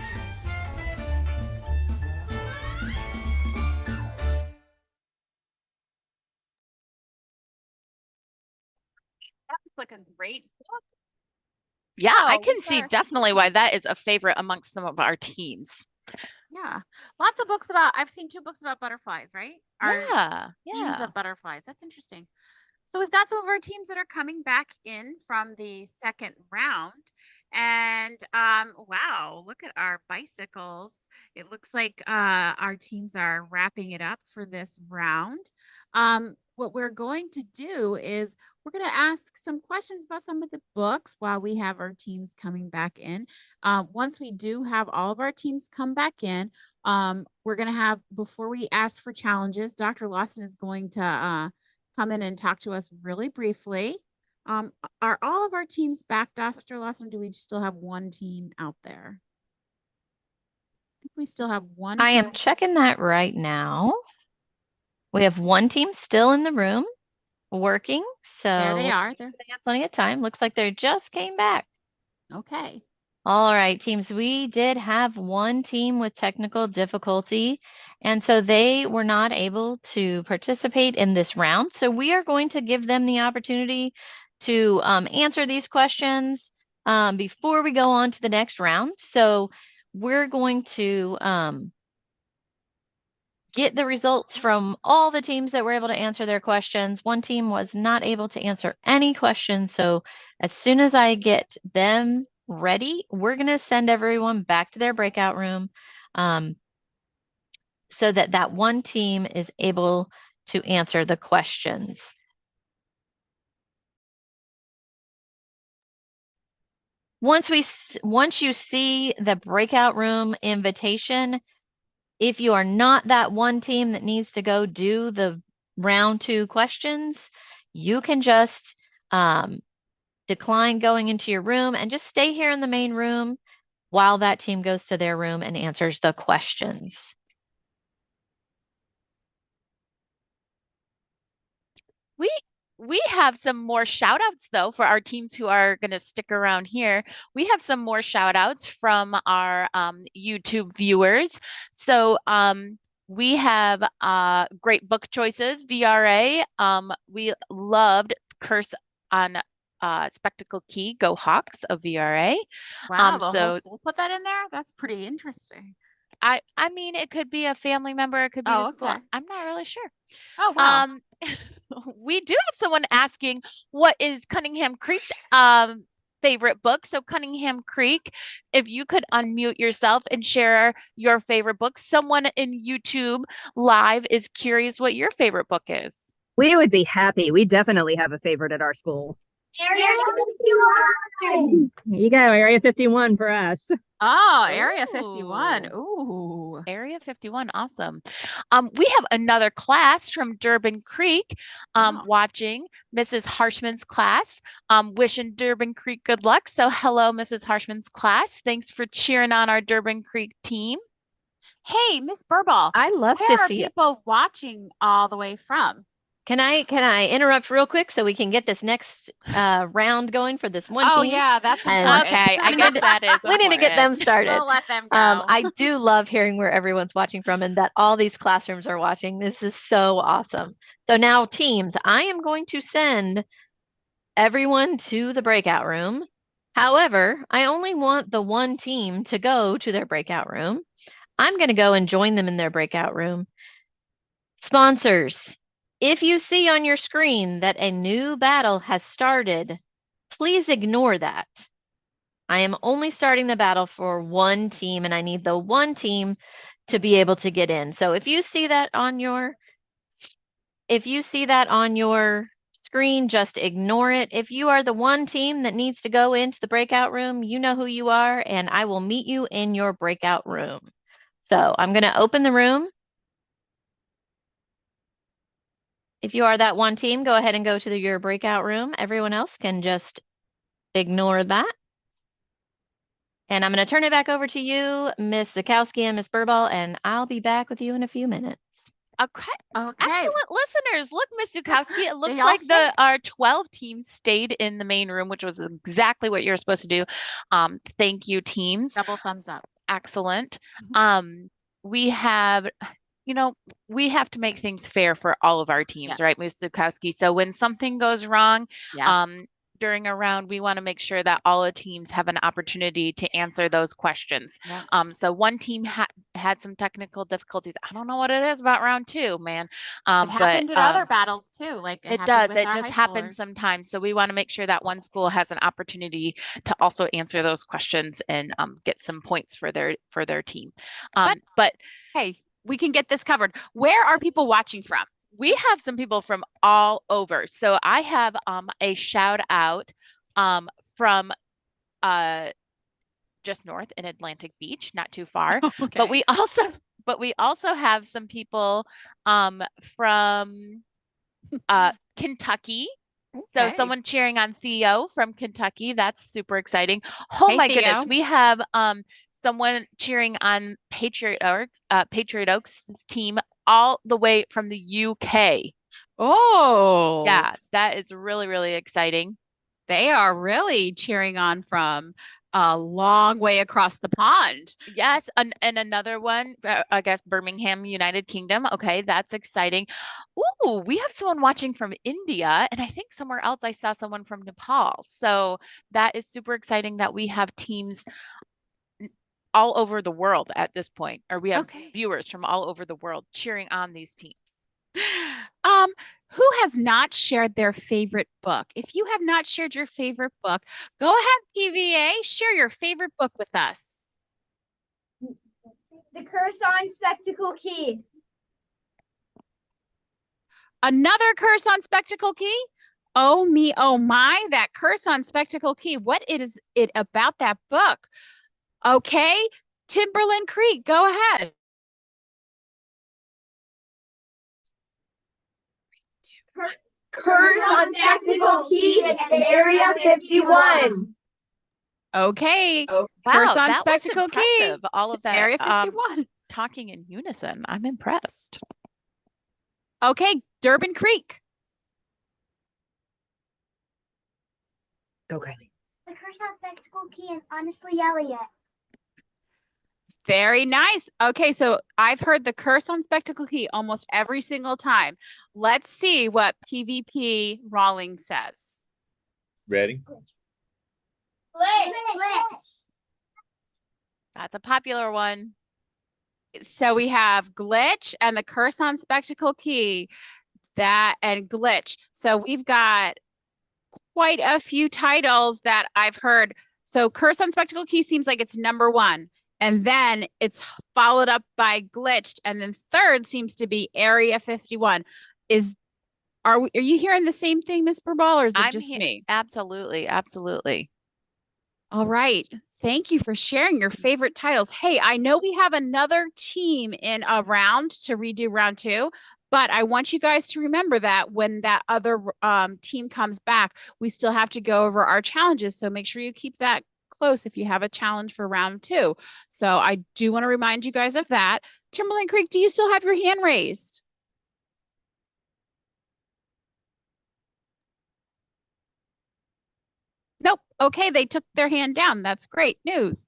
That's like a great book. Yeah, I Oh, can see definitely why that is a favorite amongst some of our teams. Yeah, lots of books about. I've seen 2 books about butterflies, right? Yeah, Teams yeah. of butterflies. That's interesting. So we've got some of our teams that are coming back in from the second round. And wow, look at our bicycles. It looks like our teams are wrapping it up for this round. What we're going to do is we're going to ask some questions about some of the books while we have our teams coming back in. Once we do have all of our teams come back in, we're going to have, before we ask for challenges, Dr. Lawson is going to come in and talk to us really briefly. Are all of our teams back, Dr. Lawson? Or do we still have one team out there? I think we still have one. I am checking that right now. We have one team still in the room working, so There they are. they have plenty of time. Looks like they just came back. Okay. All right, teams, we did have one team with technical difficulty, and so they were not able to participate in this round. So we are going to give them the opportunity to answer these questions before we go on to the next round. So we're going to get the results from all the teams that were able to answer their questions. One team was not able to answer any questions. So as soon as I get them ready, we're going to send everyone back to their breakout room so that that one team is able to answer the questions. Once you see the breakout room invitation, if you are not that one team that needs to go do the round 2 questions, you can just decline going into your room and just stay here in the main room while that team goes to their room and answers the questions. We have some more shout outs though for our teams who are going to stick around here. We have some more shout outs from our YouTube viewers. So we have great book choices, VRA. We loved Curse on Spectacle Key, Go Hawks of VRA. Wow, the whole school put that in there? That's pretty interesting. I mean, it could be a family member, it could be the school. Okay. I'm not really sure. Oh, wow. We do have someone asking what is Cunningham Creek's favorite book. So Cunningham Creek, if you could unmute yourself and share your favorite book. Someone in YouTube live is curious what your favorite book is. We would be happy. We definitely have a favorite at our school. Area 51. There you go, Area 51 for us. Oh, Area 51. Ooh. Area 51. Awesome. We have another class from Durbin Creek watching, Mrs. Harshman's class. Wishing Durbin Creek good luck. So hello, Mrs. Harshman's class. Thanks for cheering on our Durbin Creek team. Hey, Miss Burball. I love Where to are see it. people watching all the way from? Can I interrupt real quick so we can get this next round going for this one Oh, team? yeah, that's And important. Okay, I guess that is we need to get them important. started. We'll let them go. I do love hearing where everyone's watching from and that all these classrooms are watching. This is so awesome. So now teams, I am going to send everyone to the breakout room. However, I only want the one team to go to their breakout room. I'm going to go and join them in their breakout room. Sponsors, if you see on your screen that a new battle has started, please ignore that. I am only starting the battle for one team and I need the one team to be able to get in. So if you see that on your screen, just ignore it. If you are the one team that needs to go into the breakout room, you know who you are and I will meet you in your breakout room. So I'm going to open the room. If you are that one team, go ahead and go to your breakout room. Everyone else can just ignore that. And I'm going to turn it back over to you, Miss Zakowski and Miss Burball, and I'll be back with you in a few minutes. Okay. Excellent listeners. Look, Miss Dukowski, it looks all like stayed? our 12 teams stayed in the main room, which was exactly what you're supposed to do. Thank you, teams. Double thumbs up. Excellent. We have, we have to make things fair for all of our teams, right, Ms. Dukowski? So when something goes wrong, during a round, we want to make sure that all the teams have an opportunity to answer those questions. So one team had some technical difficulties. I don't know what it is about round 2, man. It happened in other battles too. Like it happened does. with It our just high happens schoolers. sometimes. So we want to make sure that one school has an opportunity to also answer those questions and get some points for their team. But hey, we can get this covered. Where are people watching from? We have some people from all over. So I have a shout out from just north in Atlantic Beach, not too far. Okay. But we also have some people from Kentucky. So Okay. someone cheering on Theo from Kentucky. That's super exciting. Oh Hey, my Theo. goodness. We have someone cheering on Patriot Oaks' team all the way from the UK. Oh, Yeah, that is really, really exciting. they are really cheering on from a long way across the pond. Yes, and another one, I guess Birmingham, United Kingdom. Okay, that's exciting. Ooh, we have someone watching from India, and I think somewhere else I saw someone from Nepal. So that is super exciting that we have teams all over the world at this point, or we have Okay. viewers from all over the world cheering on these teams. Who has not shared their favorite book? If you have not shared your favorite book, go ahead, PVA, share your favorite book with us. The Curse on Spectacle Key. Another Curse on Spectacle Key? Oh me, oh my, that Curse on Spectacle Key. What is it about that book? Okay, Timberland Creek, go ahead. Curse on Spectacle Key in Area 51. Okay, Wow, Curse on that Spectacle was Key. impressive. All of that Area 51. talking in unison. I'm impressed. Okay, Durbin Creek. Go, Kylie. The Curse on Spectacle Key and Honestly Elliot. Very nice. Okay, so I've heard the Curse on Spectacle Key almost every single time. Let's see what PvP Rawlings says. Ready? Glitch. That's a popular one. So we have Glitch and the Curse on Spectacle Key, that and Glitch. So we've got quite a few titles that I've heard. So Curse on Spectacle Key seems like it's number one, and then it's followed up by Glitched, and then third seems to be Area 51. Are you hearing the same thing, Miss Burball, or is it just me? Absolutely, absolutely. All right. Thank you for sharing your favorite titles. Hey, I know we have another team in a round to redo round 2, but I want you guys to remember that when that other team comes back, we still have to go over our challenges. So make sure you keep that close if you have a challenge for round 2. So I do want to remind you guys of that. Timberland Creek, do you still have your hand raised? Nope. Okay, they took their hand down. That's great news.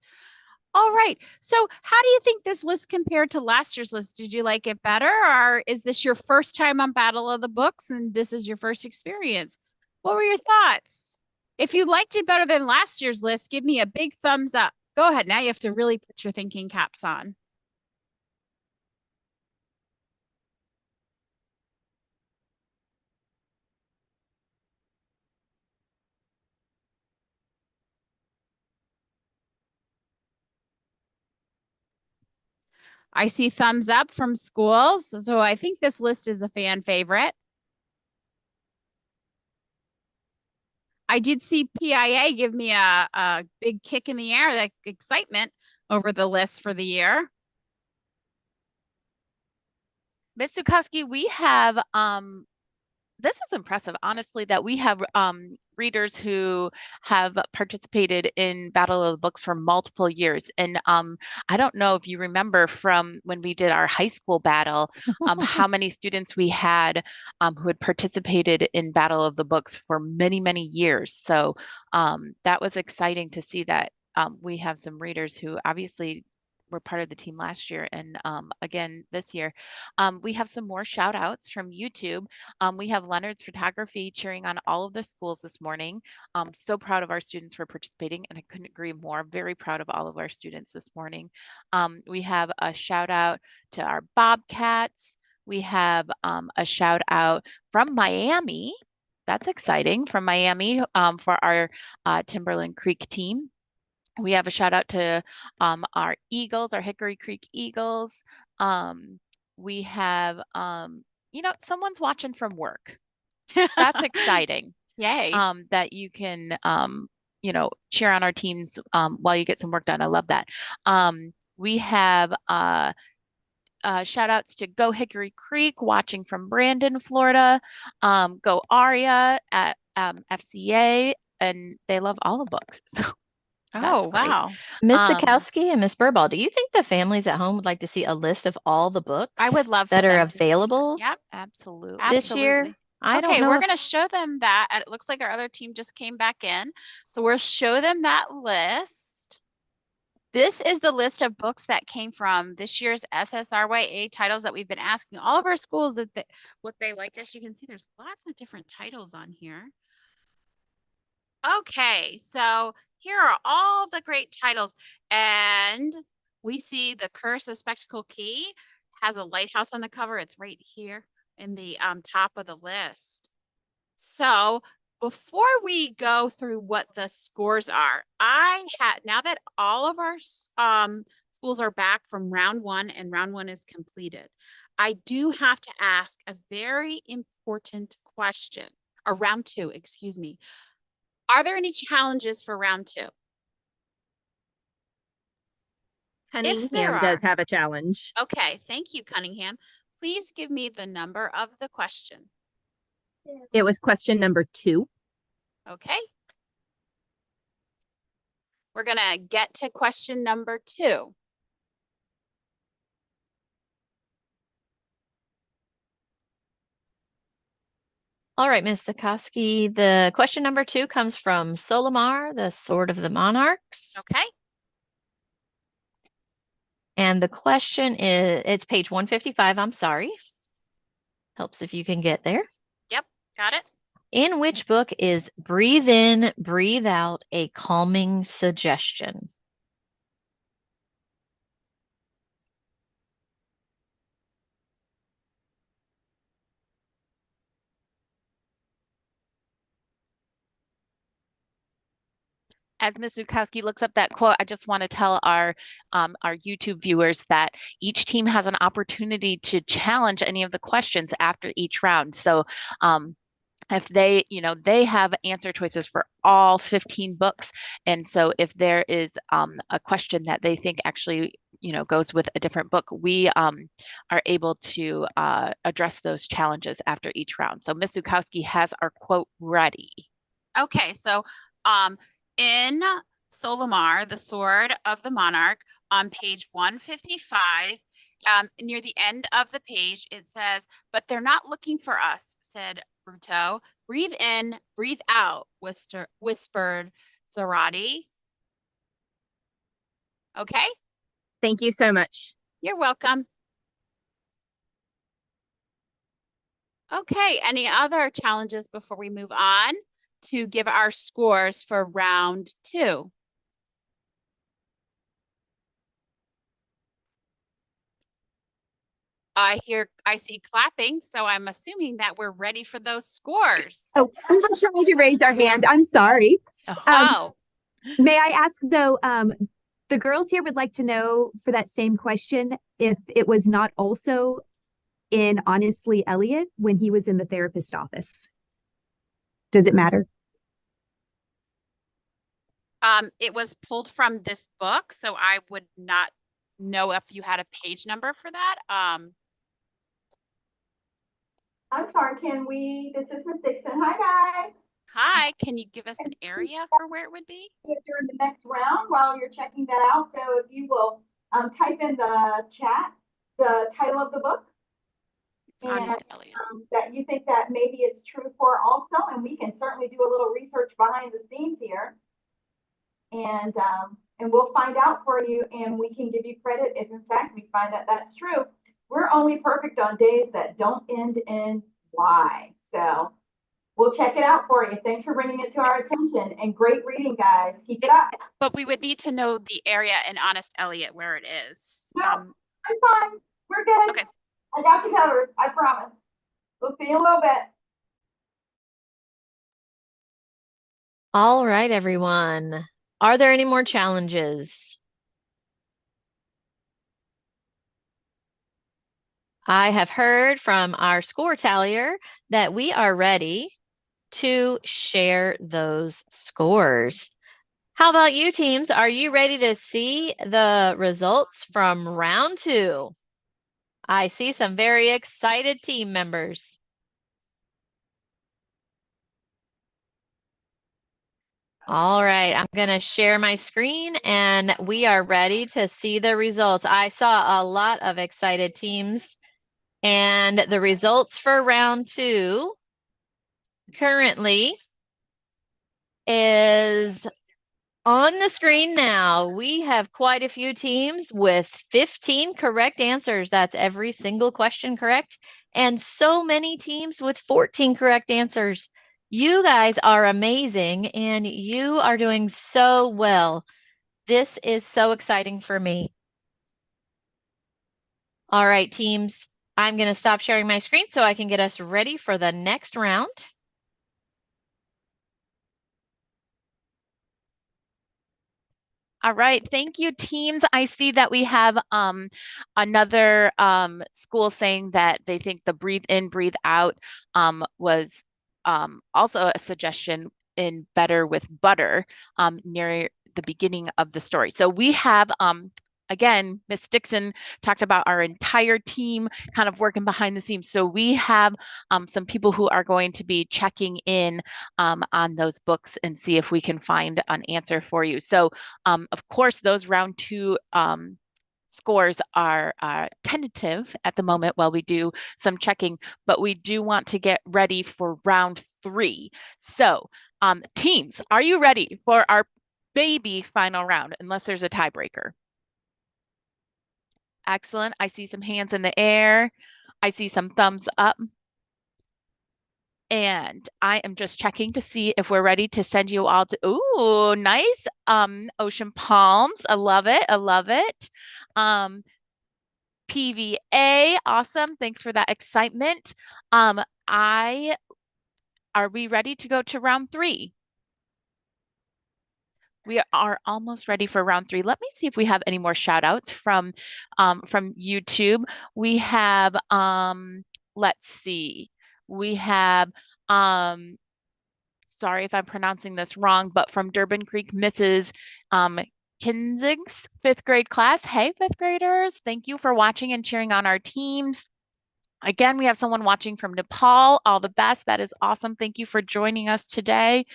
All right. So how do you think this list compared to last year's list? Did you like it better, or is this your first time on Battle of the Books and this is your first experience? What were your thoughts? If you liked it better than last year's list, give me a big thumbs up. Go ahead. Now you have to really put your thinking caps on. I see thumbs up from schools. So I think this list is a fan favorite. I did see PIA give me a big kick in the air, that excitement over the list for the year. Ms. Zukowski, we have this is impressive, honestly, that we have readers who have participated in Battle of the Books for multiple years. And I don't know if you remember from when we did our high school battle, how many students we had who had participated in Battle of the Books for many, many years. So that was exciting to see that we have some readers who obviously were part of the team last year and again this year. We have some more shout outs from YouTube. We have Leonard's Photography cheering on all of the schools this morning. So proud of our students for participating, and I couldn't agree more. Very proud of all of our students this morning. We have a shout out to our Bobcats. We have a shout out from Miami. That's exciting, from Miami for our Timberland Creek team. We have a shout out to our Eagles, our Hickory Creek Eagles. We have, someone's watching from work. That's exciting. Yay. That you can, cheer on our teams while you get some work done. I love that. We have shout outs to Go Hickory Creek, watching from Brandon, Florida. Go Aria at FCA, and they love all the books. So oh, wow. Miss Zukowski and Miss Burball, do you think the families at home would like to see a list of all the books I would love that for are them to see. available Yep. Absolutely. this year? I don't Okay, know we're if- going to show them that. And it looks like our other team just came back in. So we'll show them that list. This is the list of books that came from this year's SSRYA titles that we've been asking all of our schools what they liked. As you can see, there's lots of different titles on here. Okay, so here are all the great titles. And we see the Curse of Spectacle Key has a lighthouse on the cover. It's right here in the top of the list. So before we go through what the scores are, now that all of our schools are back from round 1 and round 1 is completed, I do have to ask a very important question, or round 2, excuse me. Are there any challenges for round 2? Cunningham does have a challenge. Okay, thank you, Cunningham. Please give me the number of the question. It was question number 2. Okay. We're going to get to question number 2. All right, Ms. Sikorsky, the question number 2 comes from Solimar, the Sword of the Monarchs. Okay. And the question is, it's page 155, I'm sorry. Helps if you can get there. Yep, got it. In which book is breathe in, breathe out a calming suggestion? As Ms. Zukowski looks up that quote, I just want to tell our YouTube viewers that each team has an opportunity to challenge any of the questions after each round. So if they have answer choices for all 15 books. And so if there is a question that they think actually, goes with a different book, we are able to address those challenges after each round. So Ms. Zukowski has our quote ready. Okay, so in Solimar, the Sword of the Monarch, on page 155, near the end of the page, it says, "But they're not looking for us," said Bruto. "Breathe in, breathe out," whispered Zarate. Okay? Thank you so much. You're welcome. Okay, any other challenges before we move on to give our scores for round 2? I see clapping, so I'm assuming that we're ready for those scores. Oh, I'm not trying to raise our hand. I'm sorry. May I ask though, the girls here would like to know for that same question, if it was not also in Honestly Elliot when he was in the therapist office. Does it matter? It was pulled from this book, so I would not know if you had a page number for that. I'm sorry, this is Miss Dixon. Hi, guys. Hi, can you give us an area for where it would be? During the next round while you're checking that out. So if you will type in the chat, the title of the book. And that you think that maybe it's true for also, and we can certainly do a little research behind the scenes here. And we'll find out for you, and we can give you credit if in fact we find that that's true. We're only perfect on days that don't end in Y. So we'll check it out for you. Thanks for bringing it to our attention, and great reading, guys. Keep it up. But we would need to know the area in Honest Elliot where it is. No, I'm fine. We're good. Okay. I got you covered. I promise. We'll see you in a little bit. All right, everyone. Are there any more challenges? I have heard from our score tallier that we are ready to share those scores. How about you teams? Are you ready to see the results from round 2? I see some very excited team members. All right, I'm going to share my screen and we are ready to see the results. I saw a lot of excited teams, and the results for round 2 currently is on the screen now. We have quite a few teams with 15 correct answers. That's every single question correct. And so many teams with 14 correct answers. You guys are amazing, and you are doing so well. This is so exciting for me. All right, teams, I'm going to stop sharing my screen so I can get us ready for the next round. All right, thank you, teams. I see that we have another school saying that they think the breathe in, breathe out was also a suggestion in Better with Butter near the beginning of the story. So we have again, Miss Dixon talked about our entire team kind of working behind the scenes. So we have some people who are going to be checking in on those books and see if we can find an answer for you. So of course, those round 2 scores are tentative at the moment while we do some checking, but we do want to get ready for round 3. So teams, are you ready for our baby final round, unless there's a tiebreaker? Excellent. I see some hands in the air. I see some thumbs up. And I am just checking to see if we're ready to send you all to, ooh, nice ocean palms. I love it. I love it. PVA, awesome. Thanks for that excitement. Are we ready to go to round 3? We are almost ready for round 3. Let me see if we have any more shout outs from YouTube. We have, let's see, we have, sorry if I'm pronouncing this wrong, but from Durban Creek, Mrs. Kinzig's 5th grade class. Hey, 5th graders, thank you for watching and cheering on our teams. Again, we have someone watching from Nepal. All the best. That is awesome. Thank you for joining us today.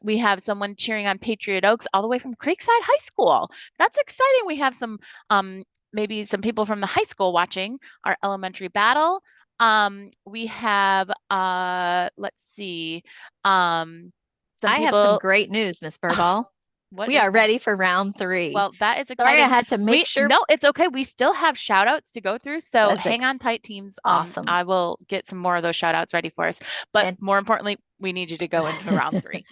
We have someone cheering on Patriot Oaks all the way from Creekside High School. That's exciting. We have some, maybe some people from the high school watching our elementary battle. We have, let's see. I have some great news, Miss Birdall. We are ready for round 3. Well, that is exciting. Sorry, I had to make sure. No, it's okay. We still have shout outs to go through. So That's hang on tight, teams. Awesome. I will get some more of those shout outs ready for us. But more importantly, we need you to go into round 3.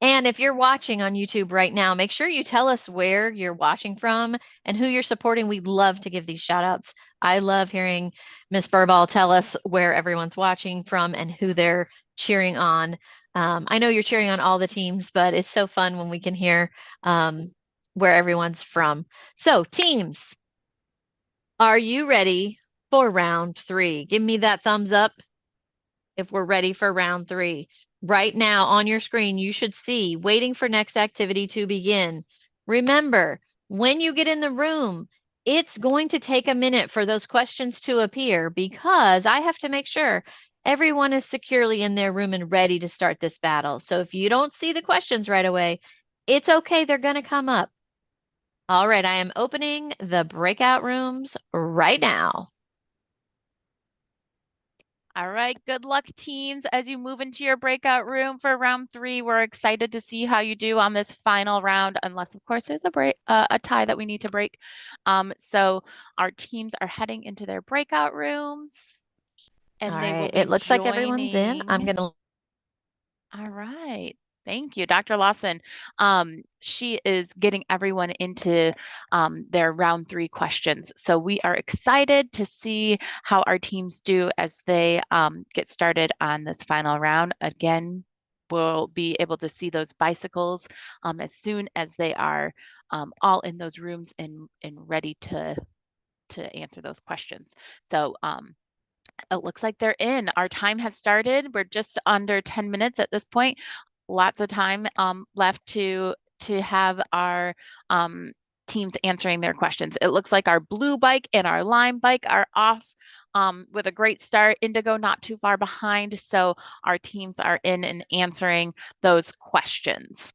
And if you're watching on YouTube right now, make sure you tell us where you're watching from and who you're supporting. We'd love to give these shout outs. I love hearing Miss Birdall tell us where everyone's watching from and who they're cheering on. I know you're cheering on all the teams, but it's so fun when we can hear where everyone's from. So teams, are you ready for round 3? Give me that thumbs up if we're ready for round 3. Right now on your screen, you should see waiting for next activity to begin. Remember, when you get in the room, it's going to take a minute for those questions to appear because I have to make sure everyone is securely in their room and ready to start this battle. So if you don't see the questions right away, it's okay. They're going to come up. All right, I am opening the breakout rooms right now. All right, good luck, teams, as you move into your breakout room for round 3. We're excited to see how you do on this final round, unless, of course, there's a tie that we need to break. So our teams are heading into their breakout rooms. And All they will right, be it looks like everyone's in. I'm going to. All right. Thank you, Dr. Lawson. She is getting everyone into their round 3 questions. So we are excited to see how our teams do as they get started on this final round. Again, we'll be able to see those bicycles as soon as they are all in those rooms and ready to answer those questions. So it looks like they're in. Our time has started. We're just under 10 minutes at this point. Lots of time left to have our teams answering their questions. It looks like our blue bike and our lime bike are off with a great start. Indigo not too far behind. So our teams are in and answering those questions.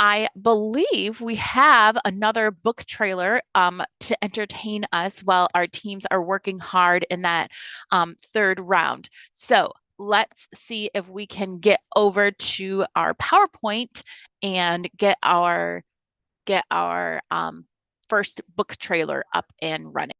I believe we have another book trailer to entertain us while our teams are working hard in that 3rd round. So let's see if we can get over to our PowerPoint and get our first book trailer up and running.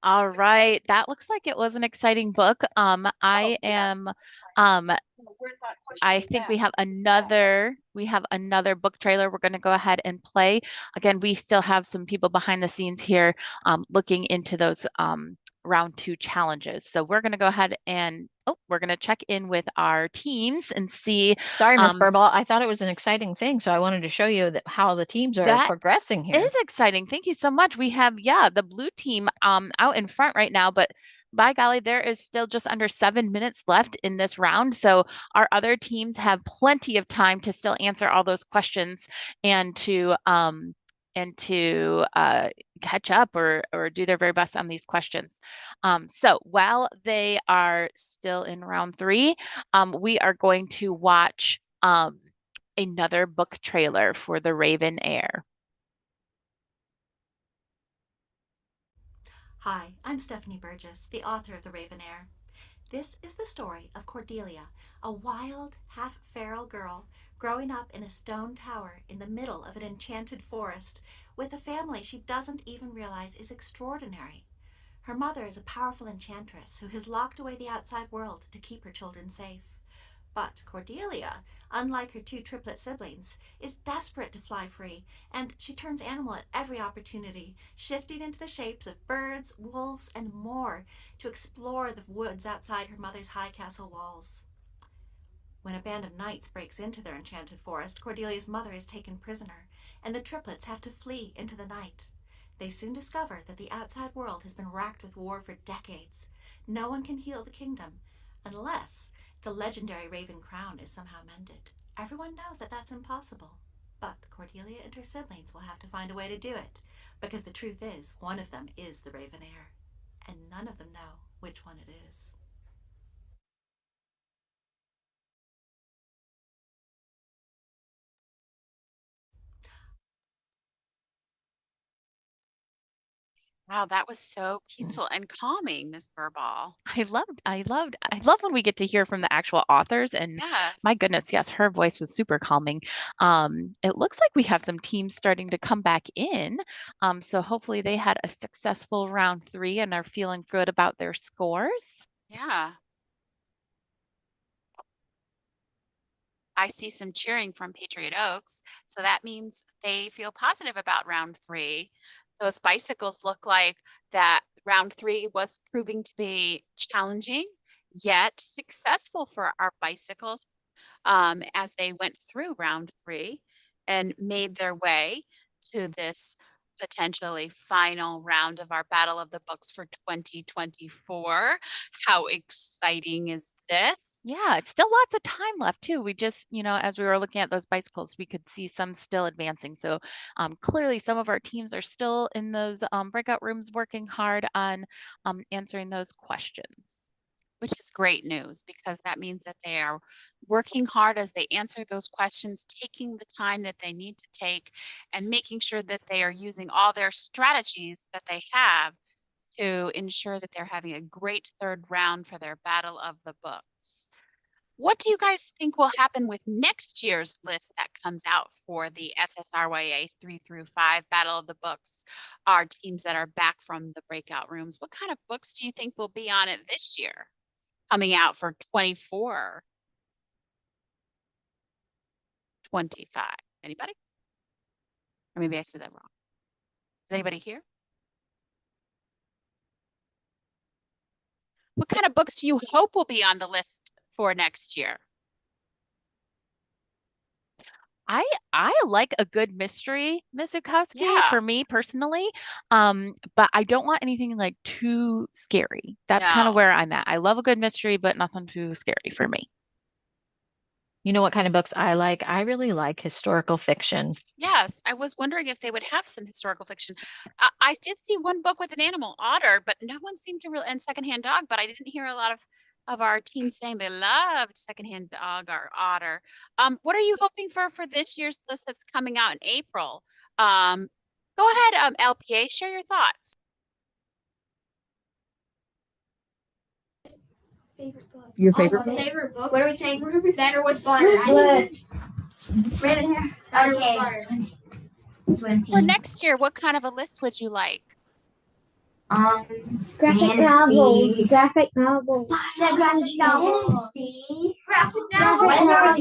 All right. That looks like it was an exciting book. I think we have another book trailer we're going to go ahead and play. Again, we still have some people behind the scenes here looking into those round 2 challenges. So we're going to go ahead and we're going to check in with our teams and see. Sorry, Ms. Burball. I thought it was an exciting thing, so I wanted to show you how the teams are progressing here. It is exciting. Thank you so much. We have, the blue team out in front right now, but by golly, there is still just under 7 minutes left in this round. So our other teams have plenty of time to still answer all those questions and to catch up or do their very best on these questions. So while they are still in round 3, we are going to watch another book trailer for The Raven Heir. Hi, I'm Stephanie Burgess, the author of The Raven Heir. This is the story of Cordelia, a wild, half-feral girl growing up in a stone tower in the middle of an enchanted forest with a family she doesn't even realize is extraordinary. Her mother is a powerful enchantress who has locked away the outside world to keep her children safe. But Cordelia, unlike her 2 triplet siblings, is desperate to fly free, and she turns animal at every opportunity, shifting into the shapes of birds, wolves, and more to explore the woods outside her mother's high castle walls. When a band of knights breaks into their enchanted forest, Cordelia's mother is taken prisoner, and the triplets have to flee into the night. They soon discover that the outside world has been racked with war for decades. No one can heal the kingdom unless the legendary Raven Crown is somehow mended. Everyone knows that that's impossible, but Cordelia and her siblings will have to find a way to do it, because the truth is, one of them is the Raven Heir, and none of them know which one it is. Wow, that was so peaceful and calming, Miss Burball. I love when we get to hear from the actual authors, and my goodness, yes, her voice was super calming. It looks like we have some teams starting to come back in. So hopefully they had a successful round 3 and are feeling good about their scores. Yeah. I see some cheering from Patriot Oaks, so that means they feel positive about round 3. Those bicycles look like that round 3 was proving to be challenging, yet successful for our bicycles as they went through round 3 and made their way to this potentially final round of our Battle of the Books for 2024. How exciting is this? Yeah, it's still lots of time left too. We just, as we were looking at those bicycles, we could see some still advancing. So clearly some of our teams are still in those breakout rooms working hard on answering those questions. Which is great news, because that means that they are working hard as they answer those questions, taking the time that they need to take, and making sure that they are using all their strategies that they have to ensure that they're having a great 3rd round for their Battle of the Books. What do you guys think will happen with next year's list that comes out for the SSRYA 3 through 5 Battle of the Books? Our teams that are back from the breakout rooms, what kind of books do you think will be on it this year? Coming out for 24, 25. Anybody? Or maybe I said that wrong. Is anybody here? What kind of books do you hope will be on the list for next year? I like a good mystery, Ms. Zukowski, for me personally. But I don't want anything like too scary. That's kind of where I'm at. I love a good mystery, but nothing too scary for me. You know what kind of books I like? I really like historical fiction. Yes, I was wondering if they would have some historical fiction. I did see one book with an animal, otter, but no one seemed to really, and secondhand dog, but I didn't hear a lot of our team saying they loved secondhand dog or otter. What are you hoping for this year's list that's coming out in April? Go ahead, LPA, share your thoughts. Your favorite book? Favorite book? What are we saying? Xander was Raven Heir. Okay. 20. For next year, what kind of a list would you like? Graphic novels. Graphic novels. Graphic novels. Graphic novels.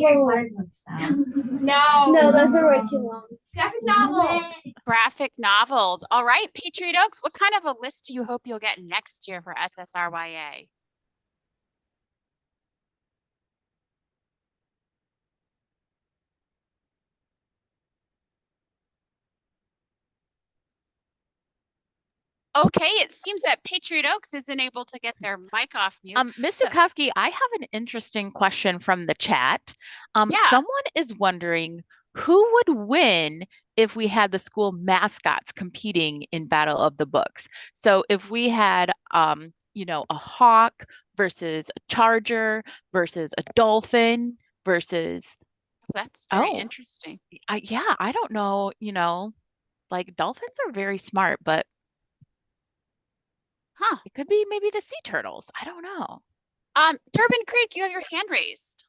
No, those are way too long. Graphic novels. Graphic novels. All right, Patriot Oaks, what kind of a list do you hope you'll get next year for SSRYA? Okay, it seems that Patriot Oaks isn't able to get their mic off mute. Ms. Zukoski, I have an interesting question from the chat. Someone is wondering who would win if we had the school mascots competing in Battle of the Books. So if we had, you know, a hawk versus a charger versus a dolphin versus. That's very interesting. Yeah, I don't know, you know, like dolphins are very smart, but it could be maybe the sea turtles. I don't know. Durbin Creek, you have your hand raised.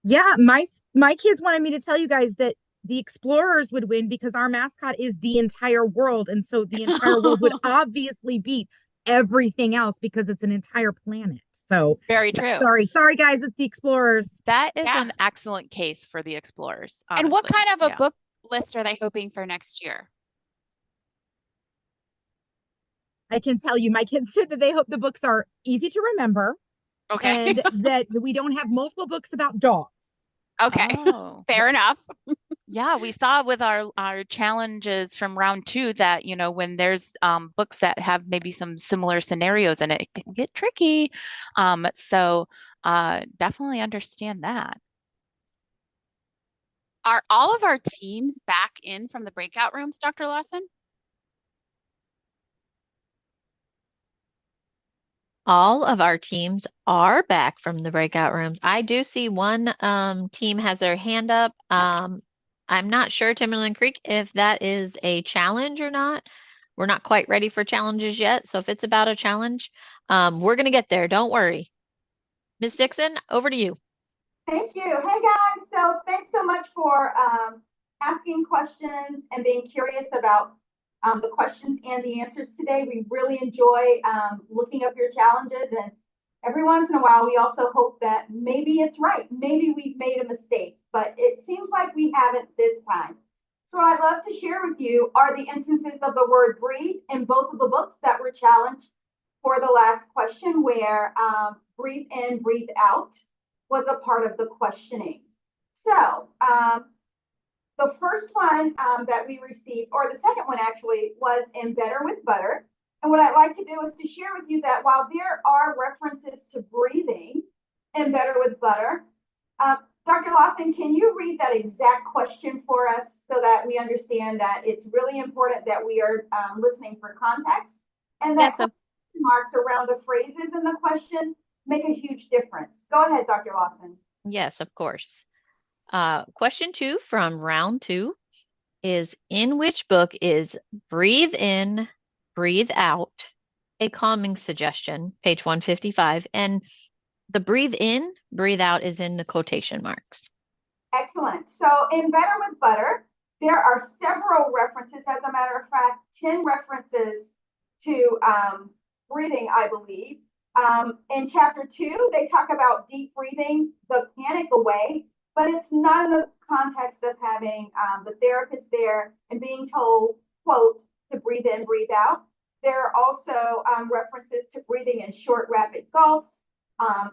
Yeah, my kids wanted me to tell you guys that the explorers would win because our mascot is the entire world, and so the entire world would obviously beat everything else because it's an entire planet. So very true. Sorry guys, it's the explorers. That is an excellent case for the explorers. Honestly. And what kind of a book list are they hoping for next year? I can tell you, my kids said that they hope the books are easy to remember. Okay. And that we don't have multiple books about dogs. Okay. Fair enough. Yeah, we saw with our challenges from round 2 that, you know, when there's books that have maybe some similar scenarios in it, it can get tricky. So definitely understand that. Are all of our teams back in from the breakout rooms, Dr. Lawson? All of our teams are back from the breakout rooms. I do see one team has their hand up. I'm not sure, Timberland Creek, if that is a challenge or not. We're not quite ready for challenges yet. So if it's about a challenge, we're going to get there. Don't worry. Ms. Dixon, over to you. Thank you. Hey guys, so thanks so much for asking questions and being curious about the questions and the answers today. We really enjoy looking up your challenges, and every once in a while we also hope that maybe it's right. Maybe we've made a mistake, but it seems like we haven't this time. So what I'd love to share with you are the instances of the word breathe in both of the books that were challenged for the last question, where breathe in, breathe out was a part of the questioning. So the first one that we received, or the second one actually, was in Better with Butter. And what I'd like to do is to share with you that while there are references to breathing in Better with Butter, Dr. Lawson, can you read that exact question for us so that we understand that it's really important that we are listening for context, and that marks around the phrases in the question make a huge difference? Go ahead, Dr. Lawson. Yes, of course. Question 2 from round 2 is, in which book is breathe in, breathe out a calming suggestion? Page 155. And the breathe in, breathe out is in the quotation marks. Excellent. So in Better with Butter, there are several references. As a matter of fact, 10 references to breathing, I believe. In chapter 2, they talk about deep breathing, the panic away, but it's not in the context of having the therapist there and being told, quote, to breathe in, breathe out. There are also references to breathing in short, rapid gulps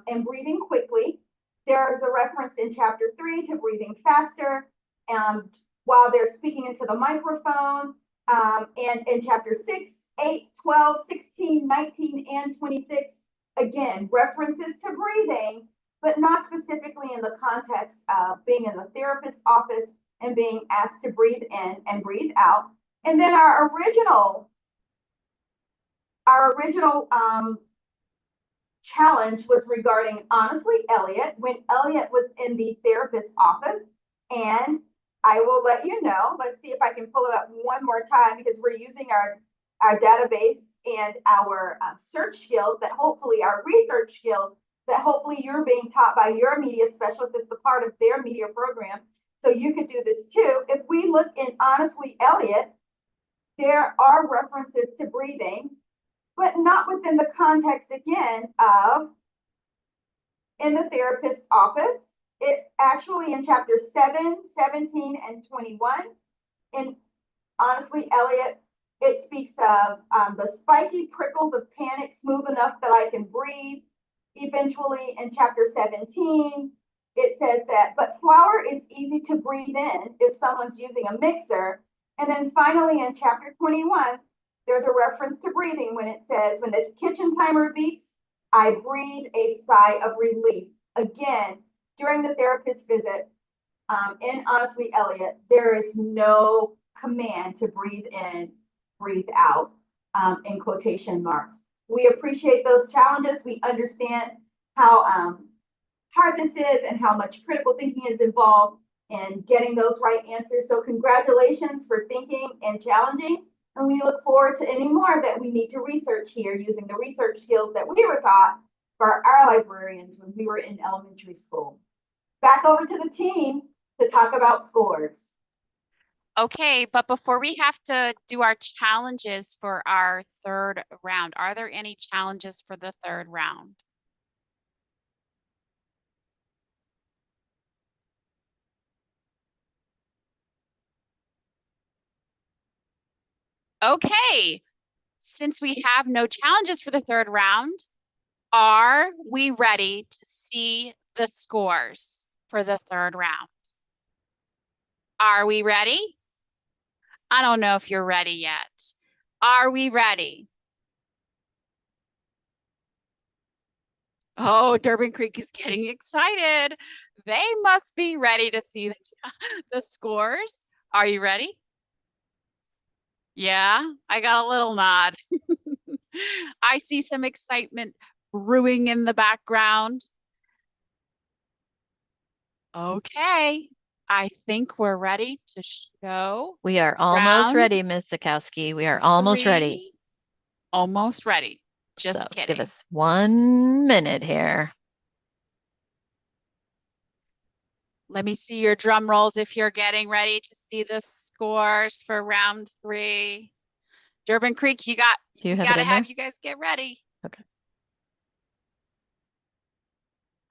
and breathing quickly. There is a reference in chapter 3 to breathing faster while they're speaking into the microphone. And in chapter 6, 8, 12, 16, 19, and 26, again, references to breathing, but not specifically in the context of being in the therapist's office and being asked to breathe in and breathe out. And then our original challenge was regarding, honestly, Elliot, when Elliot was in the therapist's office. And I will let you know, let's see if I can pull it up one more time, because we're using our database and our search skills, that hopefully our research skills, that hopefully you're being taught by your media specialist as the part of their media program. So you could do this too. If we look in Honestly Elliot, there are references to breathing, but not within the context, again, of in the therapist's office. It actually in chapter 7, 17, and 21. And honestly, Elliot, it speaks of the spiky prickles of panic smooth enough that I can breathe. Eventually, in chapter 17, it says that, but flour is easy to breathe in if someone's using a mixer. And then finally, in chapter 21, there's a reference to breathing when it says, when the kitchen timer beeps, I breathe a sigh of relief. Again, during the therapist visit, and honestly, Elliot, there is no command to breathe in, breathe out, in quotation marks. We appreciate those challenges. We understand how hard this is and how much critical thinking is involved in getting those right answers. So congratulations for thinking and challenging. And we look forward to any more that we need to research here using the research skills that we were taught for our librarians when we were in elementary school. Back over to the team to talk about scores. Okay, but before we have to do our challenges for our third round, are there any challenges for the third round? Okay, since we have no challenges for the third round, are we ready to see the scores for the third round? Are we ready? I don't know if you're ready yet. Are we ready? Oh, Durbin Creek is getting excited. They must be ready to see the scores. Are you ready? Yeah, I got a little nod. I see some excitement brewing in the background. Okay, I think we're ready to show. We are almost round ready, Ms. Sikowski. We are almost ready. 3. Almost ready. Just So kidding. give us 1 minute here. Let me see your drum rolls if you're getting ready to see the scores for round 3. Durbin Creek, Do you have it gotta in have there? you guys get ready. Okay.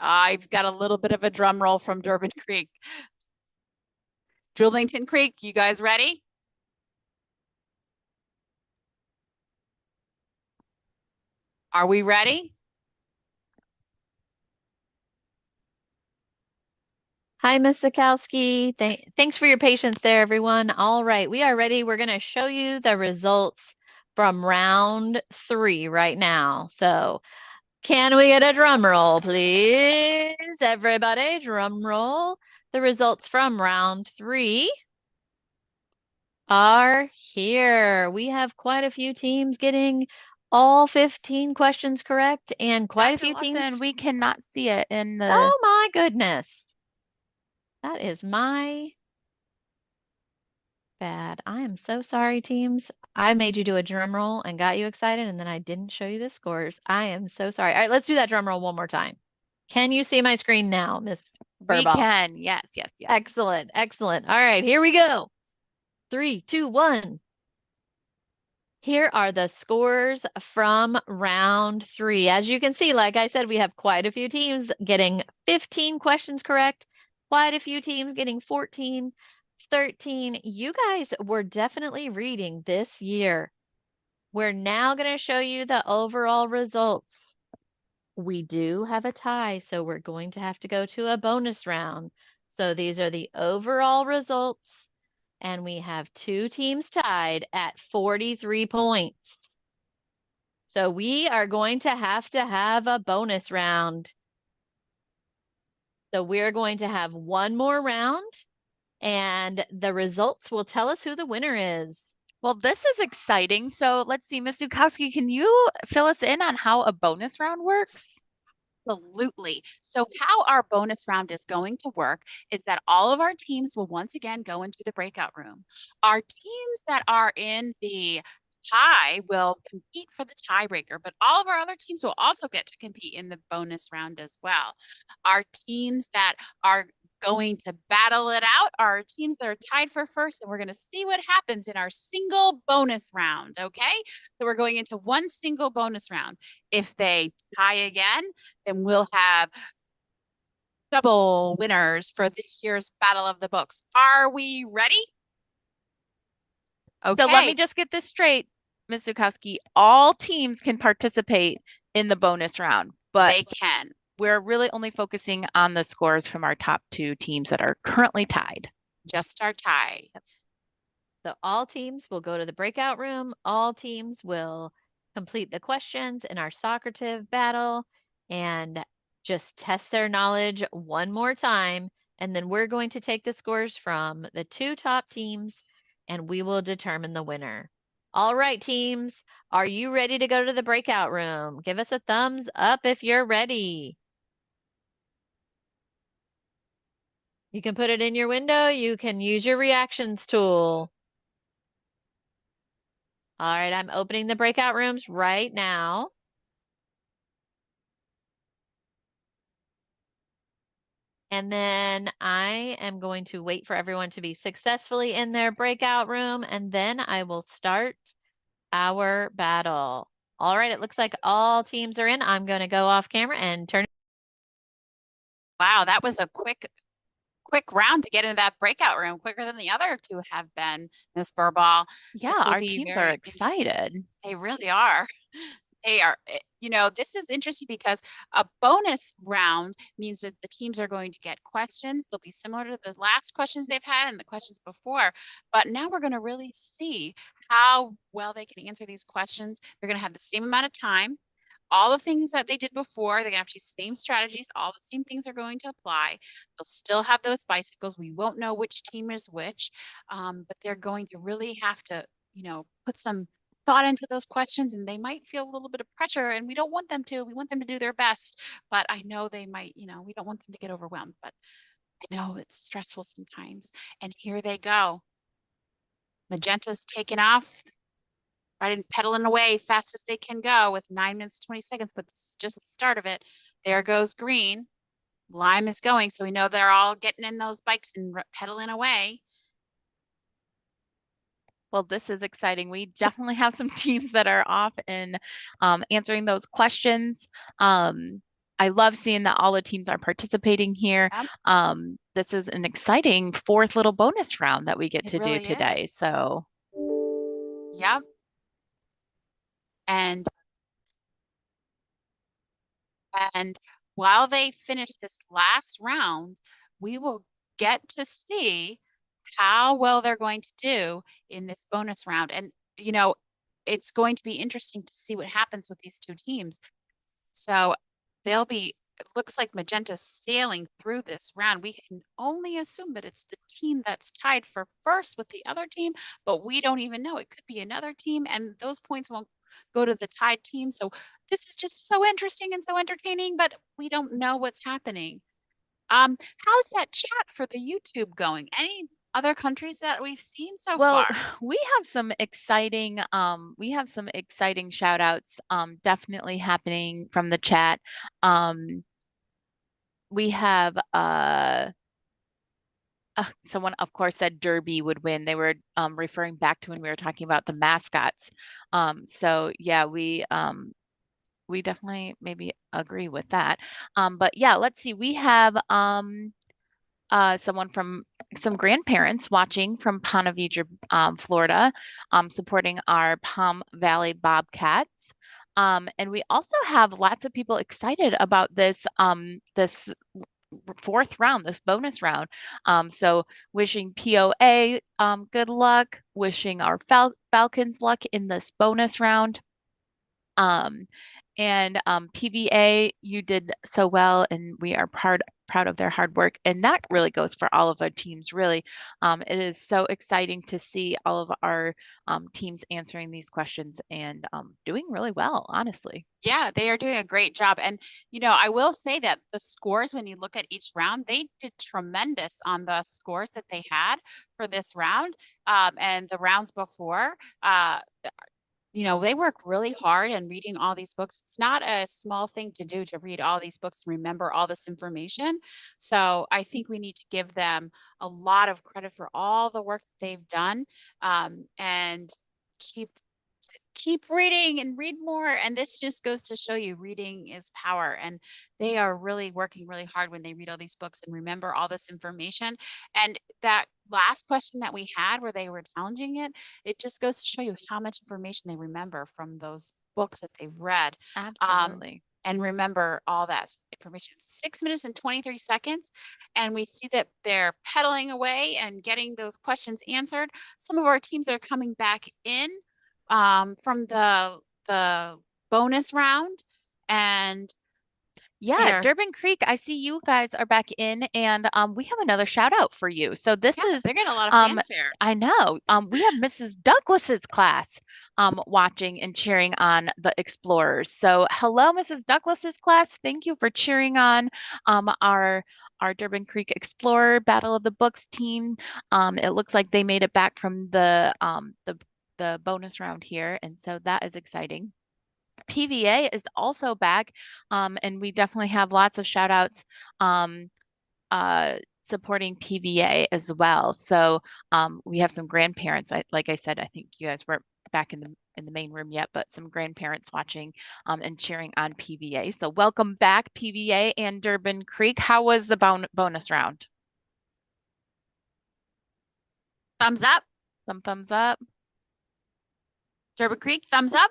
I've got a little bit of a drum roll from Durbin Creek. Julington Creek, you guys ready? Are we ready? Hi, Ms. Sikowski. Thanks for your patience there, everyone. All right, we are ready. We're going to show you the results from round 3 right now. So can we get a drum roll, please? Everybody, drum roll. The results from round 3 are here. We have quite a few teams getting all 15 questions correct and quite a few teams. We cannot see it in the. Oh my goodness. That is my bad. I am so sorry, teams. I made you do a drum roll and got you excited, and then I didn't show you the scores. I am so sorry. All right, let's do that drum roll one more time. Can you see my screen now, Miss We Burbaugh? can. Yes, yes, yes. Excellent, excellent. All right, here we go. 3, 2, 1. Here are the scores from round 3. As you can see, like I said, we have quite a few teams getting 15 questions correct, quite a few teams getting 14, 13. You guys were definitely reading this year. We're now going to show you the overall results. We do have a tie, so we're going to have to go to a bonus round. So these are the overall results. And we have 2 teams tied at 43 points. So we are going to have a bonus round. So we're going to have one more round, and the results will tell us who the winner is. Well, this is exciting. So let's see, Ms. Zukowski, can you fill us in on how a bonus round works? Absolutely. So how our bonus round is going to work is that all of our teams will once again go into the breakout room. Our teams that are in the tie will compete for the tiebreaker, but all of our other teams will also get to compete in the bonus round as well. Our teams that are going to battle it out, our teams that are tied for first, and we're going to see what happens in our single bonus round. Okay, so we're going into one single bonus round. If they tie again, then we'll have double winners for this year's Battle of the Books. Are we ready? Okay. So let me just get this straight, Ms. Zukowski. All teams can participate in the bonus round, but they can. We're really only focusing on the scores from our top 2 teams that are currently tied. Just our tie. So all teams will go to the breakout room. All teams will complete the questions in our Socrative battle and just test their knowledge one more time. And then we're going to take the scores from the 2 top teams and we will determine the winner. All right, teams, are you ready to go to the breakout room? Give us a thumbs up if you're ready. You can put it in your window. You can use your reactions tool. All right, I'm opening the breakout rooms right now. And then I am going to wait for everyone to be successfully in their breakout room, and then I will start our battle. All right, it looks like all teams are in. I'm going to go off camera and turn. Wow, that was a quick round to get into that breakout room, quicker than the other 2 have been, Miss Burball. Yeah, our teams are excited. They really are. They are, you know, this is interesting because a bonus round means that the teams are going to get questions. They'll be similar to the last questions they've had and the questions before, but now we're going to really see how well they can answer these questions. They're going to have the same amount of time. All the things that they did before, they're going to have the same strategies. All the same things are going to apply. They'll still have those bicycles. We won't know which team is which, but they're going to really have to, you know, put some thought into those questions, and they might feel a little bit of pressure, and we don't want them to. We want them to do their best, but I know they might, you know, we don't want them to get overwhelmed, but I know it's stressful sometimes. And here they go. Magenta's taken off. Right, and pedaling away fast as they can go with 9 minutes, 20 seconds, but this is just the start of it. There goes green. Lime is going, so we know they're all getting in those bikes and pedaling away. Well, this is exciting. We definitely have some teams that are off and answering those questions. I love seeing that all the teams are participating here. This is an exciting 4th little bonus round that we get to do today. So, yep. And while they finish this last round, we will get to see how well they're going to do in this bonus round. And, you know, it's going to be interesting to see what happens with these 2 teams. So they'll be, it looks like Magenta's sailing through this round. We can only assume that it's the team that's tied for first with the other team, but we don't even know. It could be another team, and those points won't go to the tied team. So this is just so interesting and so entertaining, but we don't know what's happening. How's that chat for the YouTube going? Any other countries that we've seen so far? We have some exciting shout outs definitely happening from the chat. We have someone, of course, said Derby would win. They were referring back to when we were talking about the mascots. So yeah, we definitely maybe agree with that. But yeah, let's see. We have someone from some grandparents watching from Ponte Vedra, Florida, supporting our Palm Valley Bobcats. And we also have lots of people excited about this this 4th round, this bonus round. So wishing POA good luck, wishing our Falcons luck in this bonus round. And PVA, you did so well, and we are proud of their hard work. And that really goes for all of our teams, really. It is so exciting to see all of our teams answering these questions and doing really well, honestly. Yeah, they are doing a great job. And, you know, I will say that the scores, when you look at each round, they did tremendous on the scores that they had for this round and the rounds before. they work really hard in reading all these books. It's not a small thing to do to read all these books and remember all this information. So I think we need to give them a lot of credit for all the work that they've done, and keep reading and read more. And this just goes to show you reading is power. And they are really working really hard when they read all these books and remember all this information. And that last question that we had where they were challenging it, it just goes to show you how much information they remember from those books that they've read. Absolutely. And remember all that information. 6 minutes and 23 seconds. And we see that they're pedaling away and getting those questions answered. Some of our teams are coming back in from the bonus round, and yeah, Durbin Creek, I see you guys are back in, and we have another shout out for you. So this is they're getting a lot of fanfare. I know. We have Mrs. Douglas's class watching and cheering on the explorers. So hello, Mrs. Douglas's class. Thank you for cheering on our Durbin Creek Explorer Battle of the Books team. It looks like they made it back from the bonus round here, and so that is exciting. PVA is also back, and we definitely have lots of shout outs supporting PVA as well. So we have some grandparents. Like I said, I think you guys weren't back in the main room yet, but some grandparents watching and cheering on PVA. So welcome back, PVA and Durbin Creek. How was the bonus round? Thumbs up. Some thumbs up. Durbin Creek, thumbs up.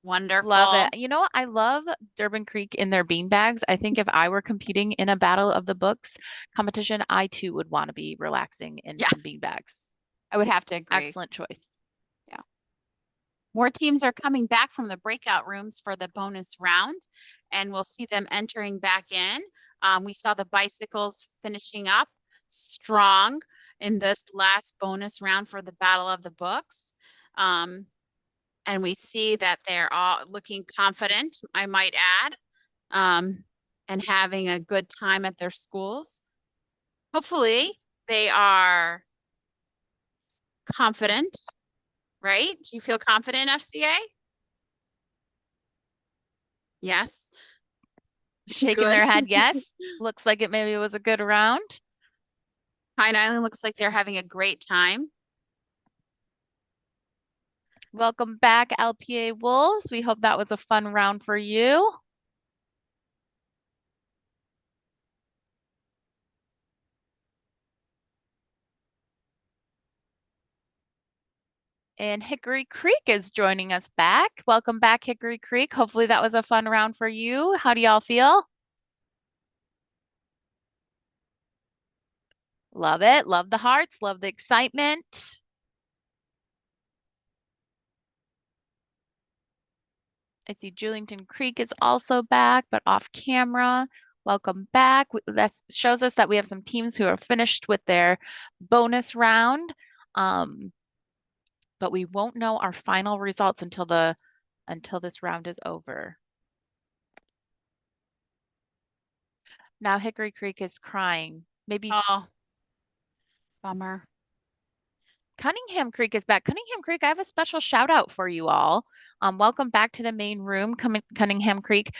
Wonderful. Love it. You know what? I love Durbin Creek in their bean bags. I think if I were competing in a Battle of the Books competition, I too would want to be relaxing in some bean bags. I would have to agree. Excellent choice. Yeah. More teams are coming back from the breakout rooms for the bonus round, and we'll see them entering back in. We saw the bicycles finishing up strong in this last bonus round for the Battle of the Books. And we see that they're all looking confident, I might add, and having a good time at their schools. Hopefully they are confident, right? Do you feel confident, FCA? Yes. Shaking their head, yes. Looks like it maybe was a good round. Pine Island looks like they're having a great time. Welcome back, LPA Wolves. We hope that was a fun round for you. And Hickory Creek is joining us back. Welcome back, Hickory Creek. Hopefully that was a fun round for you. How do y'all feel? Love it. Love the hearts. Love the excitement. I see Julington Creek is also back, but off camera. Welcome back. That shows us that we have some teams who are finished with their bonus round. But we won't know our final results until this round is over. Now Hickory Creek is crying. Maybe. Oh, bummer. Cunningham Creek is back. Cunningham Creek, I have a special shout out for you all. Welcome back to the main room, Cunningham Creek.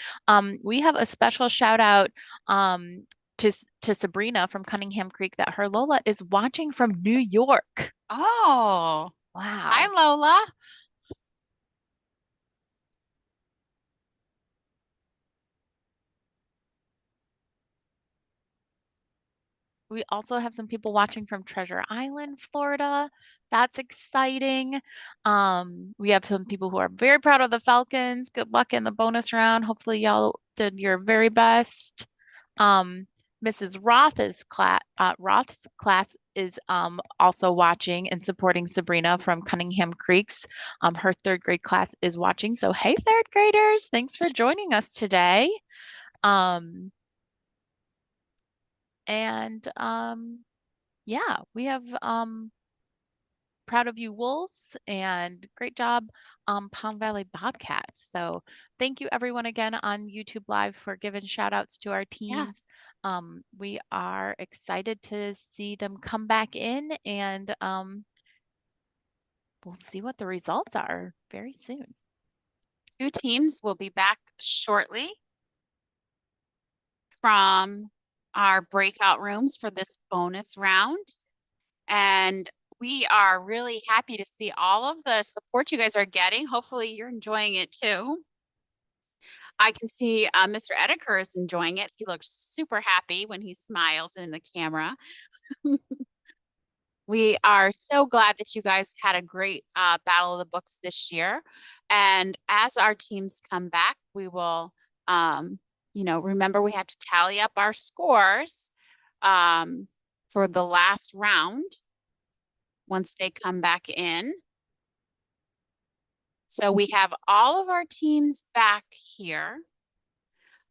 We have a special shout out to Sabrina from Cunningham Creek that her Lola is watching from New York. Oh, wow. Hi, Lola. We also have some people watching from Treasure Island, Florida. That's exciting. We have some people who are very proud of the Falcons. Good luck in the bonus round. Hopefully y'all did your very best. Mrs. Roth's class is also watching and supporting Sabrina from Cunningham Creek's. Her third grade class is watching. So hey, third graders, thanks for joining us today. Yeah, we have Proud of You Wolves and great job Palm Valley Bobcats. So thank you everyone again on YouTube Live for giving shout outs to our teams. Yeah. We are excited to see them come back in, and we'll see what the results are. very soon. 2 teams will be back shortly from our breakout rooms for this bonus round. And we are really happy to see all of the support you guys are getting. Hopefully you're enjoying it too. I can see Mr. Edeker is enjoying it. He looks super happy when he smiles in the camera. We are so glad that you guys had a great Battle of the Books this year. And as our teams come back, we will, remember we have to tally up our scores for the last round once they come back in. So we have all of our teams back here.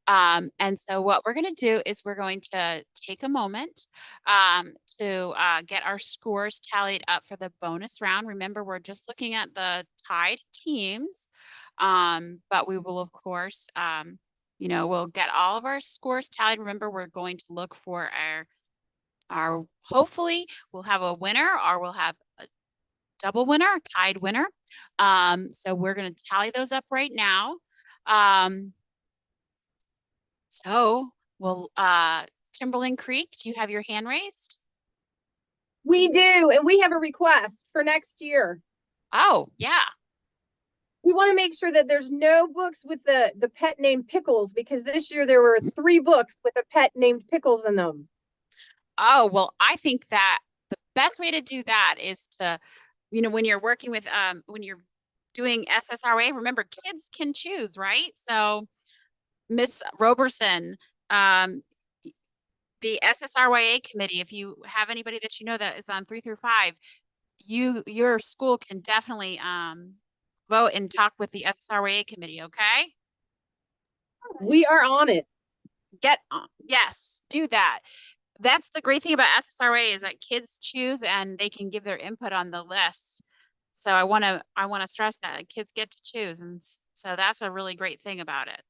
And so what we're going to do is we're going to take a moment to get our scores tallied up for the bonus round. Remember, we're just looking at the tied teams, but we will, of course, we'll get all of our scores tallied. Remember, we're going to look for our hopefully we'll have a winner or we'll have a double winner, tied winner. So we're going to tally those up right now. So we'll, Timberland Creek, do you have your hand raised? We do, and we have a request for next year. Oh, yeah. We want to make sure that there's no books with the pet named Pickles, because this year there were 3 books with a pet named Pickles in them. Oh, well, I think that the best way to do that is to, when you're working with, when you're doing SSRA, remember kids can choose, right? So Miss Roberson, the SSRYA committee, if you have anybody that you know that is on 3 through 5, your school can definitely vote and talk with the SSRYA committee, okay? We are on it. Yes, do that. That's the great thing about SSRA is that kids choose and they can give their input on the list. So I want to stress that kids get to choose, and so that's a really great thing about it.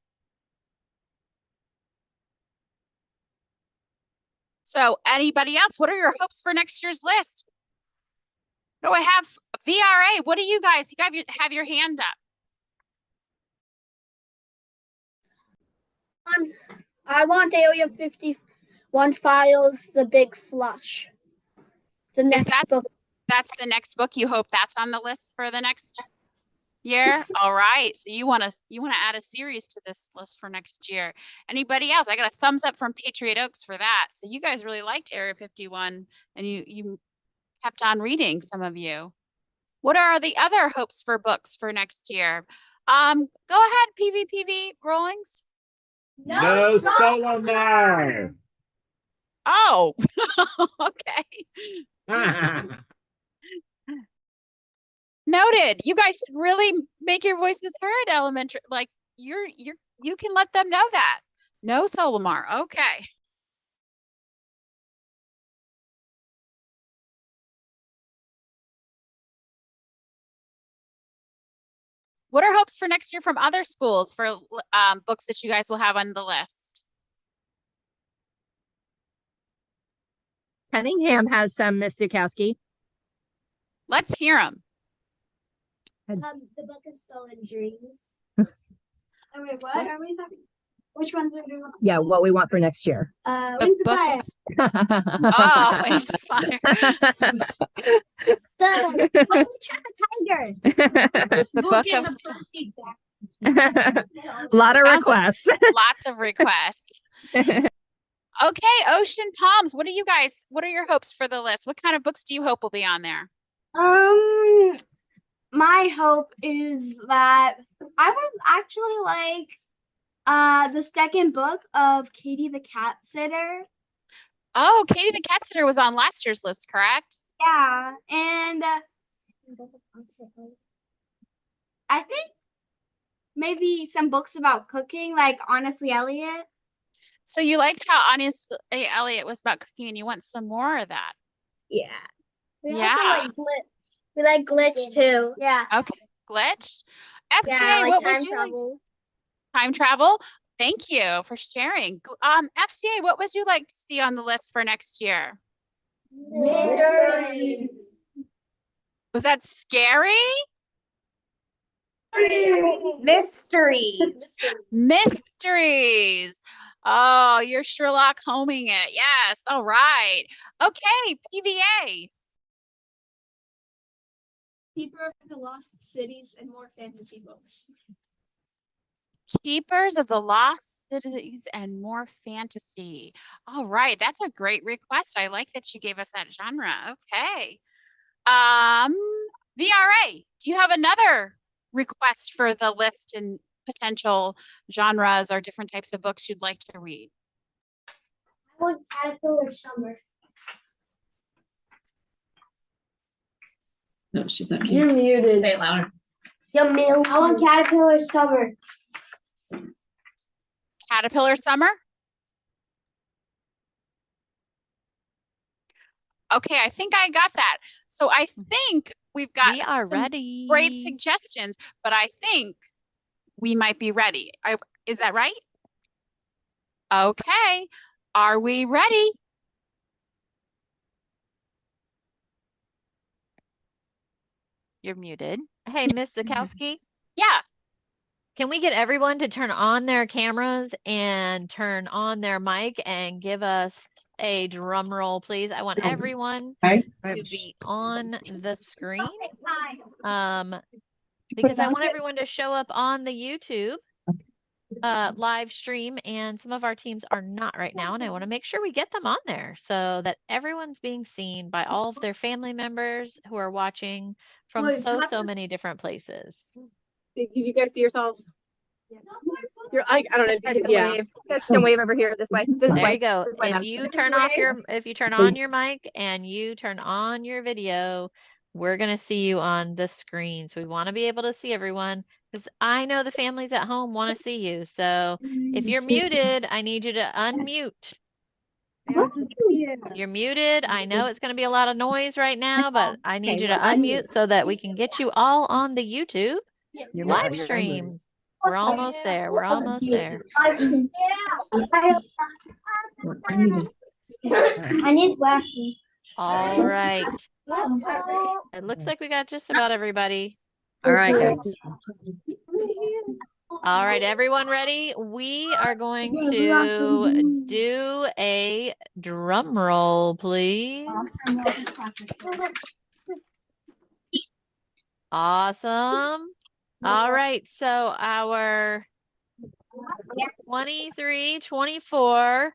So anybody else, what are your hopes for next year's list? Do I have VRA? What do you guys? You have your hand up. I want Area 51 Files, The Big Flush. The next book. That's the next book. You hope that's on the list for the next year? All right. So you want to add a series to this list for next year. Anybody else? I got a thumbs up from Patriot Oaks for that. So you guys really liked Area 51 and you kept on reading, some of you. What are the other hopes for books for next year? Go ahead, PVPV Rawlings. No Solomar. Oh, okay. Noted. You guys should really make your voices heard, elementary. Like you can let them know that. No Solomar. Okay. What are hopes for next year from other schools for books that you guys will have on the list? Cunningham has some, Miss Zukowski. Let's hear them. The Book of Stolen Dreams. Oh, wait, what are we having? Which ones are we? Yeah, what we want for next year. Wings of Fire. Oh, Wings of Fire. The Tiger. The Book of Lot of requests. Lots of requests. Okay, Ocean Palms. What are your hopes for the list? What kind of books do you hope will be on there? My hope is that I would actually like the second book of Katie the Cat Sitter. Oh, Katie the Cat Sitter was on last year's list, correct? Yeah, and I think maybe some books about cooking, like Honestly Elliot. So you liked how Honestly Elliot was about cooking and you want some more of that? Yeah. We Yeah. also like Glitch. We like Glitch too. Yeah. Okay, Glitch. FCA, Yeah, like what would time you travel. like? Time travel? Thank you for sharing. FCA, what would you like to see on the list for next year? Mystery. Was that scary? Mysteries. Mysteries. Oh, you're Sherlock Holming it. Yes. All right. Okay. PVA. Keeper of the Lost Cities and more fantasy books. Keepers of the Lost Cities and more fantasy. All right. That's a great request. I like that you gave us that genre. Okay. VRA, do you have another request for the list and potential genres or different types of books you'd like to read? I want Caterpillar Summer. No, she's not. You're muted. Say it louder. Yamil. I want Caterpillar Summer. Caterpillar Summer? Okay, I think I got that. So I think we've got We are some ready. great suggestions, but I think we might be ready. Is that right? Okay. Are we ready? You're muted. Hey, Miss Zakowski. Yeah. Can we get everyone to turn on their cameras and turn on their mic and give us a drum roll, please? I want everyone to be on the screen. Because I want everyone to show up on the YouTube live stream, and some of our teams are not right now, and I want to make sure we get them on there so that everyone's being seen by all of their family members who are watching from so many different places. Can you guys see yourselves? I don't know if you can, yeah. You guys can wave over here this way. This There way. you go. This way, If ma'am. you turn on your mic and you turn on your video, we're going to see you on the screen. So we want to be able to see everyone, because I know the families at home want to see you. So if you're muted, I need you to unmute. You're muted. I know it's going to be a lot of noise right now, but I need you to unmute so that we can get you all on the YouTube live stream. We're almost there. We're almost there. I need glasses. All right. It looks like we got just about everybody. All right, guys. All right, everyone ready? We are going to do a drum roll, please. Awesome. All right, so our 23-24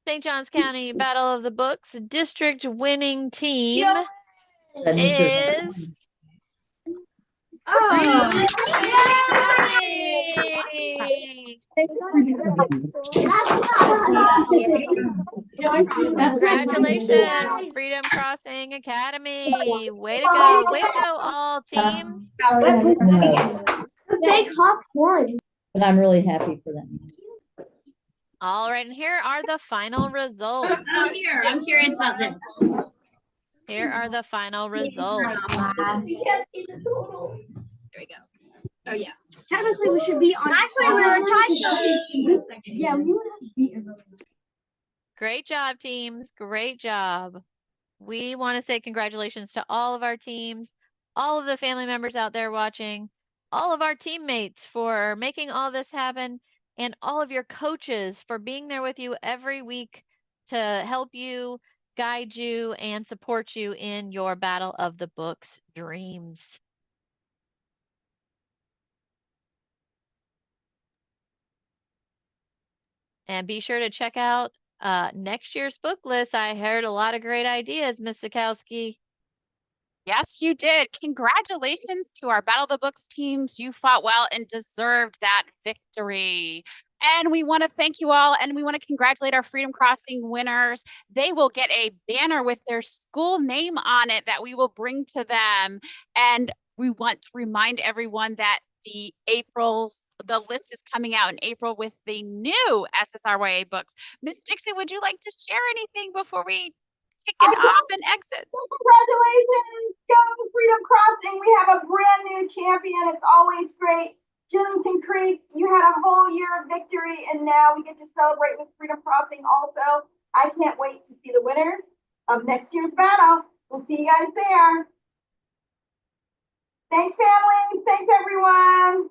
St. Johns County Battle of the Books district winning team is Congratulations, Freedom Crossing Academy. Way to go, all teams. Big Hawks won. But I'm really happy for them. All right, and here are the final results. I'm curious about this. Here are the final results. Here we go. Oh yeah. Technically, we should be on. Actually, we were tied. Yeah, we would have to beat everyone. Great job, teams. Great job. We want to say congratulations to all of our teams, all of the family members out there watching, all of our teammates for making all this happen, and all of your coaches for being there with you every week to help you, guide you, and support you in your Battle of the Books dreams. And be sure to check out next year's book list. I heard a lot of great ideas, Miss Zakowski. Yes, you did. Congratulations to our Battle of the Books teams. You fought well and deserved that victory. And we want to thank you all, and we want to congratulate our Freedom Crossing winners. They will get a banner with their school name on it that we will bring to them. And we want to remind everyone that the list is coming out in April with the new SSRYA books. Miss Dixon, would you like to share anything before we kick it off and exit? Congratulations, go Freedom Crossing. We have a brand new champion. It's always great. Junington Creek, you had a whole year of victory, and now we get to celebrate with Freedom Crossing also. I can't wait to see the winners of next year's battle. We'll see you guys there. Thanks, family. Thanks, everyone.